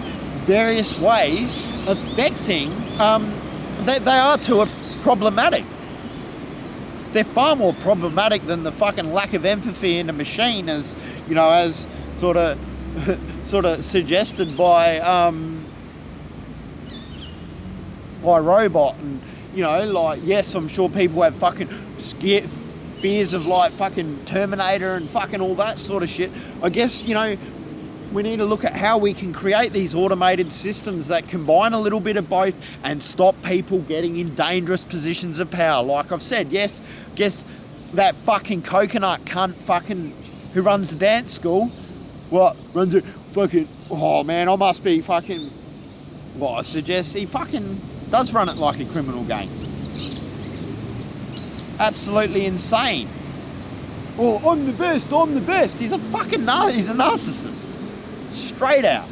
various ways affecting, they are too problematic. They're far more problematic than the fucking lack of empathy in a machine as sort of suggested by robot. And yes, I'm sure people have fucking fears of like fucking Terminator and fucking all that sort of shit. I guess we need to look at how we can create these automated systems that combine a little bit of both and stop people getting in dangerous positions of power. Like I've said, yes, guess that fucking coconut cunt fucking who runs the dance school, what runs it fucking, oh man, I must be fucking, well, I suggest he fucking does run it like a criminal gang. Absolutely insane. Oh, I'm the best. He's a fucking he's a narcissist. Straight out.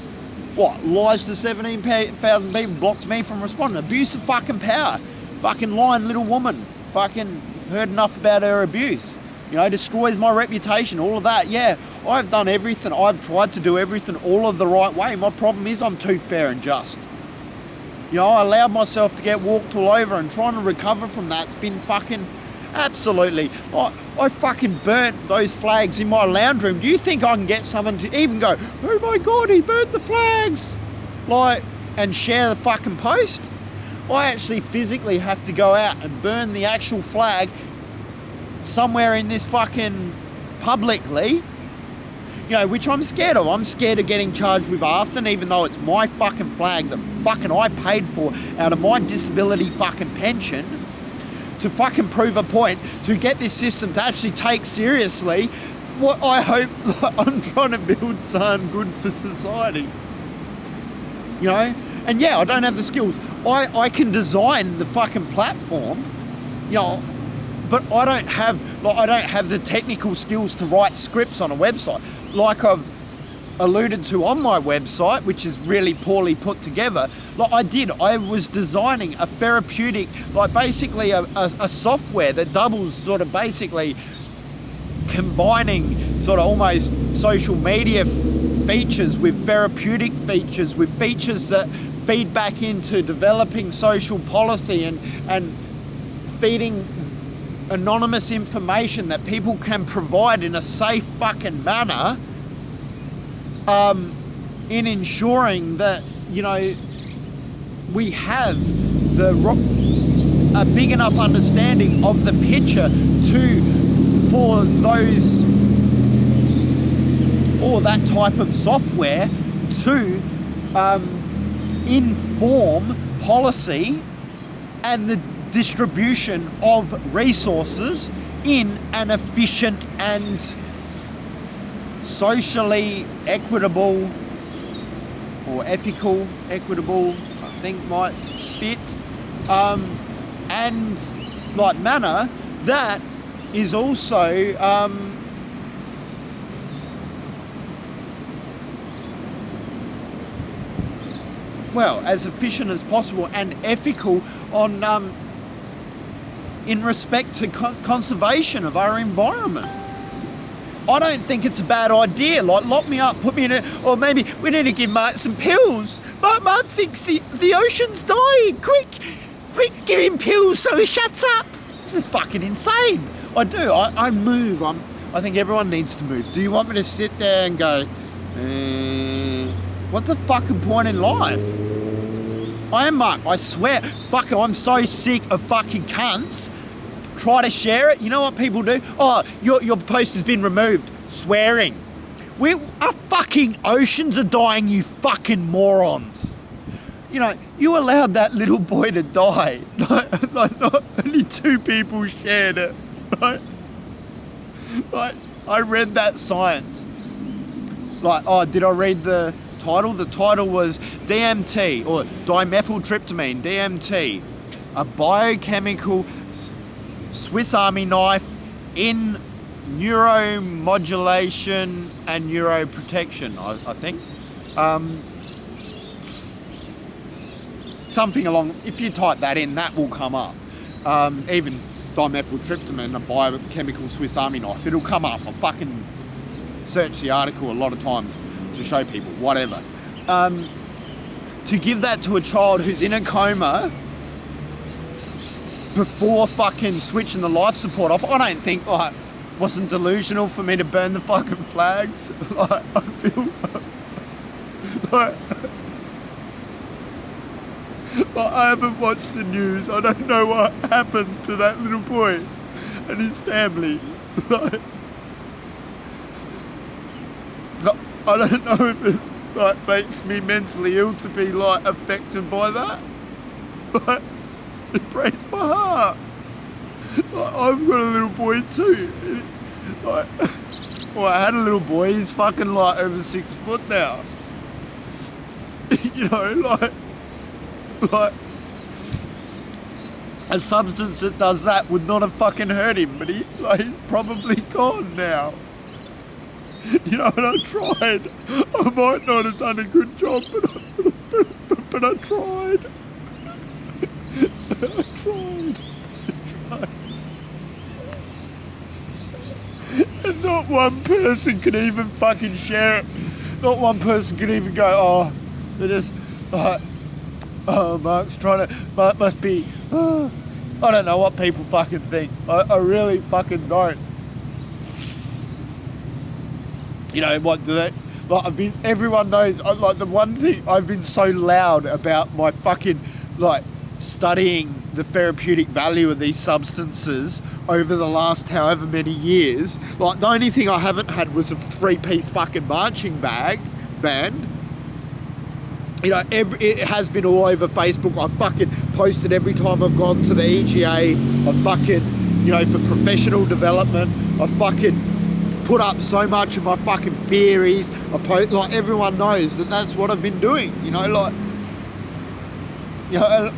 What, lies to 17,000 people, blocks me from responding. Abuse of fucking power. Fucking lying little woman. Fucking heard enough about her abuse. Destroys my reputation, all of that. Yeah, I've done everything. I've tried to do everything all of the right way. My problem is I'm too fair and just. I allowed myself to get walked all over, and trying to recover from that's been fucking absolutely. I fucking burnt those flags in my lounge room. Do you think I can get someone to even go, oh my God, he burnt the flags, and share the fucking post? I actually physically have to go out and burn the actual flag somewhere in this fucking publicly, which I'm scared of. I'm scared of getting charged with arson, even though it's my fucking flag that fucking I paid for out of my disability fucking pension to fucking prove a point, to get this system to actually take seriously what I hope I'm trying to build something good for society. And yeah, I don't have the skills. I can design the fucking platform, but I don't have the technical skills to write scripts on a website. Like I've alluded to on my website, which is really poorly put together. I was designing a therapeutic, basically a software that doubles sort of basically combining sort of almost social media features with therapeutic features, with features that feed back into developing social policy and feeding anonymous information that people can provide in a safe fucking manner, in ensuring that we have a big enough understanding of the picture for that type of software to inform policy and the distribution of resources in an efficient and socially equitable or equitable, I think might fit, and manner that is also as efficient as possible and ethical on in respect to conservation of our environment. I don't think it's a bad idea. Like, lock me up, put me in or maybe we need to give Mark some pills. Mark thinks the ocean's dying. Quick, give him pills so he shuts up. This is fucking insane. I do. I move. I think everyone needs to move. Do you want me to sit there and go, what's the fucking point in life? I am, Mark. I swear. Fuck, I'm so sick of fucking cunts. Try to share it. You know what people do? Oh, your post has been removed. Swearing. Our fucking oceans are dying, you fucking morons. You know, you allowed that little boy to die. Like not only 2 people shared it. Right? Like, I read that science. Like, oh, did I read the title? The title was DMT, or dimethyltryptamine, DMT, a biochemical Swiss Army knife in neuromodulation and neuroprotection, I think. Something along, if you type that in, that will come up. Even dimethyltryptamine, a biochemical Swiss Army knife, it'll come up. I fucking search the article a lot of times to show people, whatever. To give that to a child who's in a coma before fucking switching the life support off, I don't think, like, wasn't delusional for me to burn the fucking flags. Like, I feel like I haven't watched the news. I don't know what happened to that little boy and his family. Like, I don't know if it like makes me mentally ill to be like affected by that. Like, it breaks my heart. Like, I've got a little boy too. Like, well, I had a little boy. He's fucking like over 6 foot now. You know, like a substance that does that would not have fucking hurt him, but he's probably gone now. You know, and I tried. I might not have done a good job, but I tried. I tried. And not one person could even fucking share it. Not one person could even go, oh, they're just like, oh, Mark must be, I don't know what people fucking think. I really fucking don't. You know, what do they, like, everyone knows, like, the one thing, I've been so loud about my fucking, like, studying the therapeutic value of these substances over the last however many years. Like, the only thing I haven't had was a 3-piece fucking marching band. You know, it has been all over Facebook. I fucking posted every time I've gone to the EGA. I fucking, you know, for professional development, I fucking put up so much of my fucking theories. Like, everyone knows that that's what I've been doing. You know, like, you know,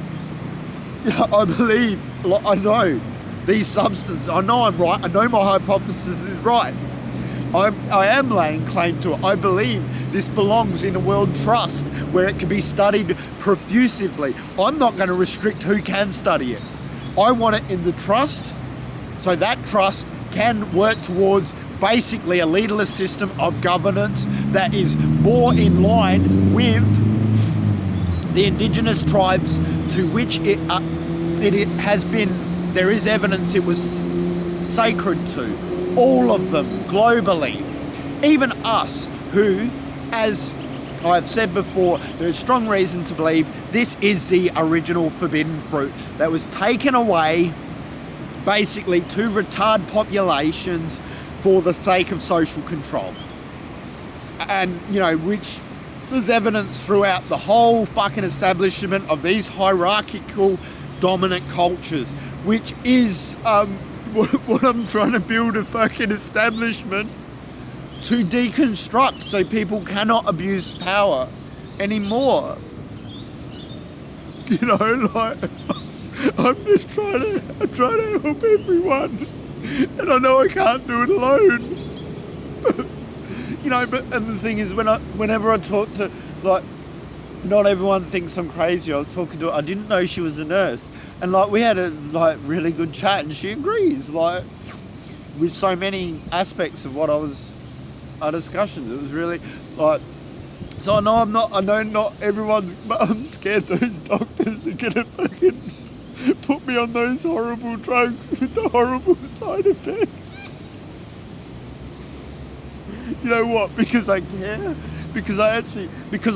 I believe, like, I know these substances, I know I'm right, I know my hypothesis is right. I am laying claim to it. I believe this belongs in a world trust where it can be studied profusively. I'm not going to restrict who can study it. I want it in the trust, so that trust can work towards basically a leaderless system of governance that is more in line with the indigenous tribes to which it has been, there is evidence it was sacred to. All of them, globally. Even us, who, as I've said before, there is strong reason to believe this is the original forbidden fruit that was taken away basically to retard populations for the sake of social control. And, you know, which there's evidence throughout the whole fucking establishment of these hierarchical dominant cultures, which is what I'm trying to build, a fucking establishment to deconstruct so people cannot abuse power anymore. You know, like, I'm just trying to help everyone, and I know I can't do it alone. You know, and the thing is, whenever I talk to, like, not everyone thinks I'm crazy. I was talking to her. I didn't know she was a nurse, and like we had a like really good chat, and she agrees like with so many aspects of what our discussions. It was really like. So I know not everyone's, but I'm scared those doctors are gonna fucking put me on those horrible drugs with the horrible side effects. You know what? Because I care. Because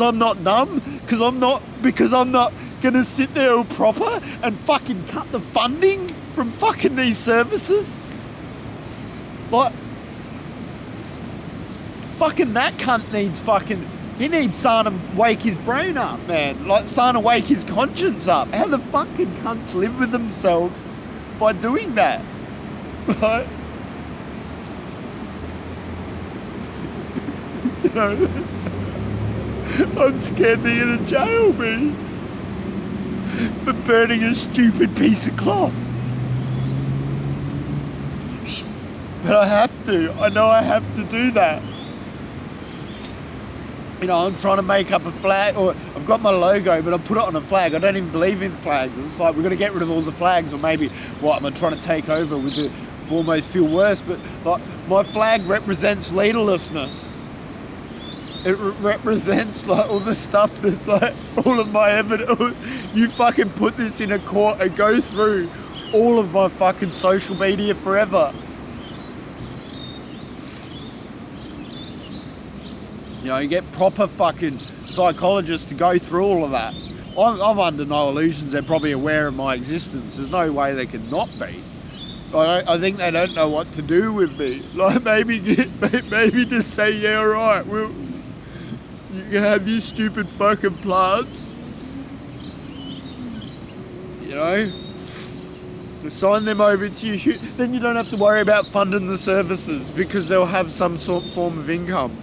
I'm not numb. Because I'm not gonna sit there all proper and fucking cut the funding from fucking these services. Like, fucking that cunt needs fucking. He needs someone to wake his brain up, man. Like, someone to wake his conscience up. How the fucking cunts live with themselves by doing that? Right? You know, I'm scared they're gonna jail me for burning a stupid piece of cloth. But I have to. I know I have to do that. You know, I'm trying to make up a flag, or I've got my logo, but I put it on a flag. I don't even believe in flags. It's like, we're going to get rid of all the flags, or maybe, what, am I trying to take over with it for almost feel worse? But, like, my flag represents leaderlessness. It represents, like, all the stuff that's, like, all of my evidence. You fucking put this in a court and go through all of my fucking social media forever. You know, you get proper fucking psychologists to go through all of that. I'm under no illusions they're probably aware of my existence. There's no way they can not be. I think they don't know what to do with me. Like, maybe just say, yeah, all right, you can have your stupid fucking plants. You know? Sign them over to you. Then you don't have to worry about funding the services because they'll have some sort of form of income.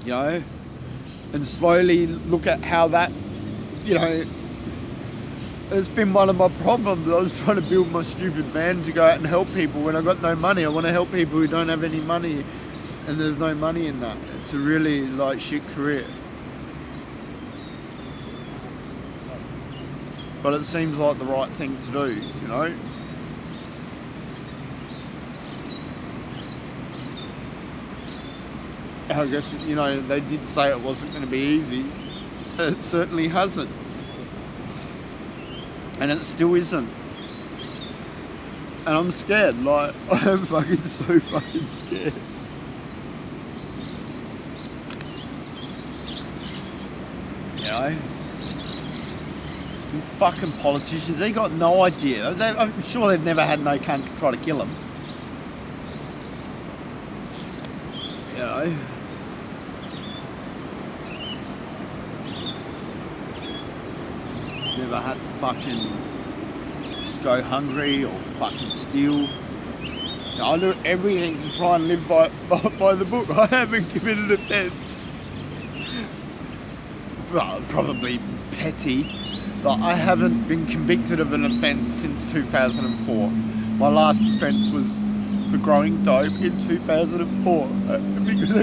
You know, and slowly look at how that, you know, it's been one of my problems. I was trying to build my stupid van to go out and help people when I got no money. I want to help people who don't have any money, and there's no money in that. It's a really, like, shit career. But it seems like the right thing to do, you know? I guess, you know, they did say it wasn't going to be easy. It certainly hasn't. And it still isn't. And I'm scared, like, I'm fucking so fucking scared. You know? These fucking politicians, they got no idea. I'm sure they've never had no cunt try to kill them. You know? Never had to fucking go hungry or fucking steal. You know, I do everything to try and live by the book. I haven't committed an offence. Well, probably petty. Like, I haven't been convicted of an offence since 2004. My last offence was for growing dope in 2004 because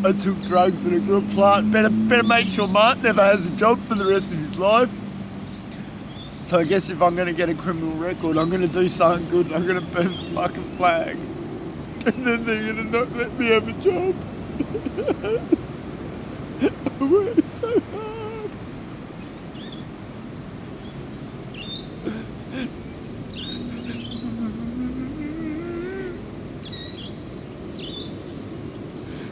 I took drugs and I grew a plant. Better make sure Mark never has a job for the rest of his life. So I guess if I'm going to get a criminal record, I'm going to do something good. I'm going to burn the fucking flag. And then they're going to not let me have a job. I worked so hard.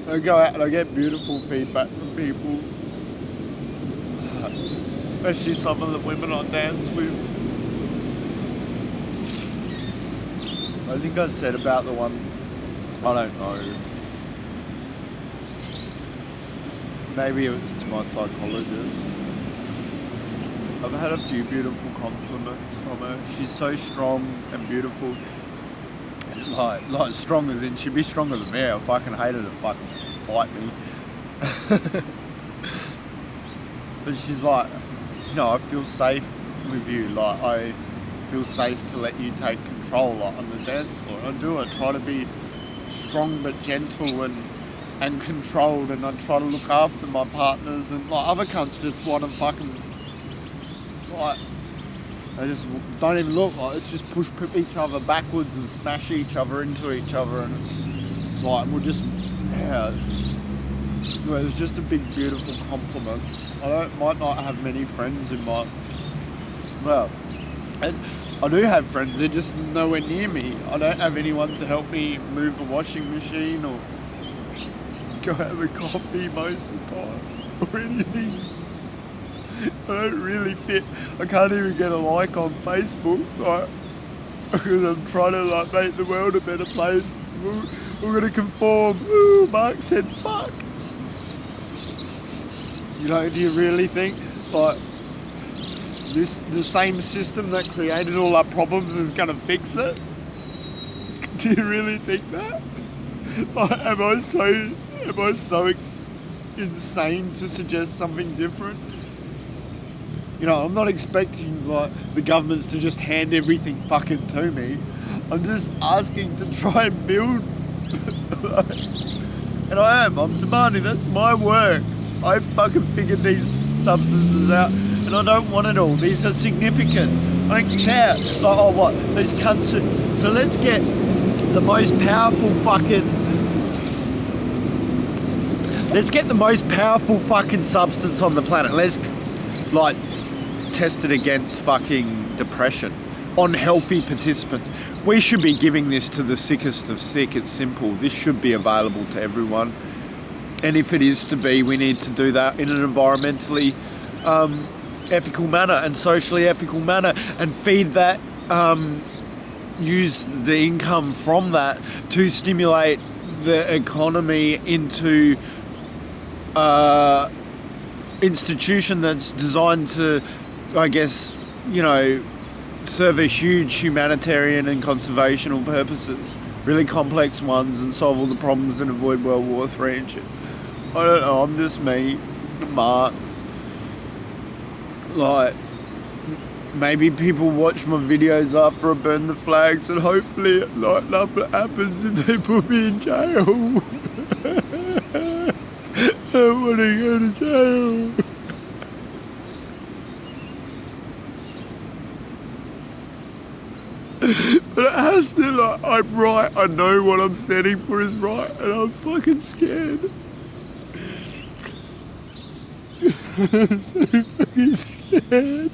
I go out and I get beautiful feedback from people. Especially some of the women I dance with. I think I said about the one, I don't know. Maybe it was to my psychologist. I've had a few beautiful compliments from her. She's so strong and beautiful. Like strong as in, she'd be stronger than me. I fucking hate her to fucking fight me. But she's like, you know, I feel safe with you. Like, I feel safe to let you take control, like, on the dance floor. I do. I try to be strong but gentle and and controlled, and I try to look after my partners, and like other cunts just want to fucking like they just don't even look, like it's just push each other backwards and smash each other into each other, and it's like we'll just it was just a big beautiful compliment. Might not have many friends in my and I do have friends, they're just nowhere near me. I don't have anyone to help me move a washing machine or go have a coffee most of the time or anything. I don't really fit. I can't even get a like on Facebook, like, because I'm trying to like make the world a better place. We're gonna conform. Ooh, Mark said fuck. You know, do you really think like the same system that created all our problems is gonna fix it? Do you really think that? Like, am I so insane to suggest something different? You know, I'm not expecting like the governments to just hand everything fucking to me. I'm just asking to try and build. And I'm demanding, that's my work. I fucking figured these substances out, and I don't want it all. These are significant. I don't care. Like, oh what? These cunts. So let's get the most powerful fucking. Let's get the most powerful fucking substance on the planet. Let's like test it against fucking depression on healthy participants. We should be giving this to the sickest of sick. It's simple. This should be available to everyone. And if it is to be, we need to do that in an environmentally ethical manner and socially ethical manner, and feed that, use the income from that to stimulate the economy into institution that's designed to, I guess, you know, serve a huge humanitarian and conservational purposes, really complex ones, and solve all the problems and avoid World War III and shit. I don't know, I'm just me, Mark. Like, maybe people watch my videos after I burn the flags, and hopefully like nothing happens if they put me in jail. I don't want to go to jail. But it has to, like, I'm right, I know what I'm standing for is right, and I'm fucking scared. I'm so fucking scared.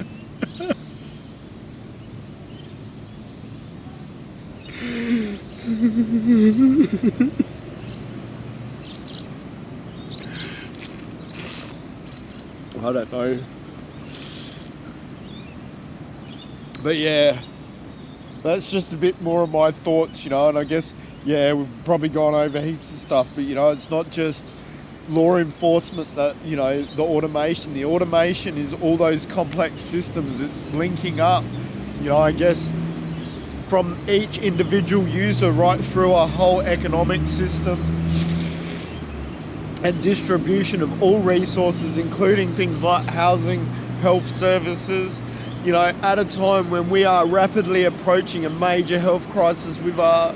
I don't know. But yeah, that's just a bit more of my thoughts, you know, and I guess, yeah, we've probably gone over heaps of stuff, but, you know, it's not just law enforcement that, you know, the automation is all those complex systems. It's linking up, you know, I guess from each individual user right through a whole economic system and distribution of all resources, including things like housing, health services, you know, at a time when we are rapidly approaching a major health crisis with our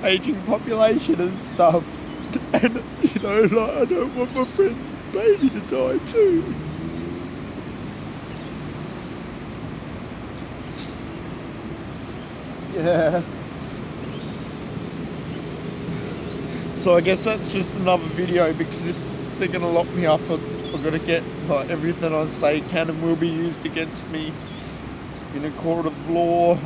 aging population and stuff. And, you know, like, I don't want my friend's baby to die too. Yeah. So I guess that's just another video, because if they're going to lock me up, I've got to get like everything I say can and will be used against me in a court of law.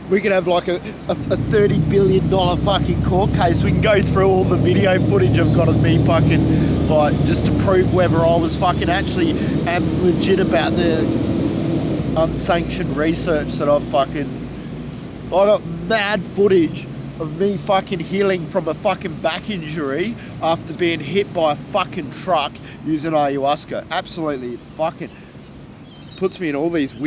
We could have like a $30 billion fucking court case. We can go through all the video footage I've got of me fucking, like, just to prove whether I was fucking actually am legit about the unsanctioned research that I got mad footage of me fucking healing from a fucking back injury after being hit by a fucking truck using ayahuasca. Absolutely, it fucking puts me in all these weird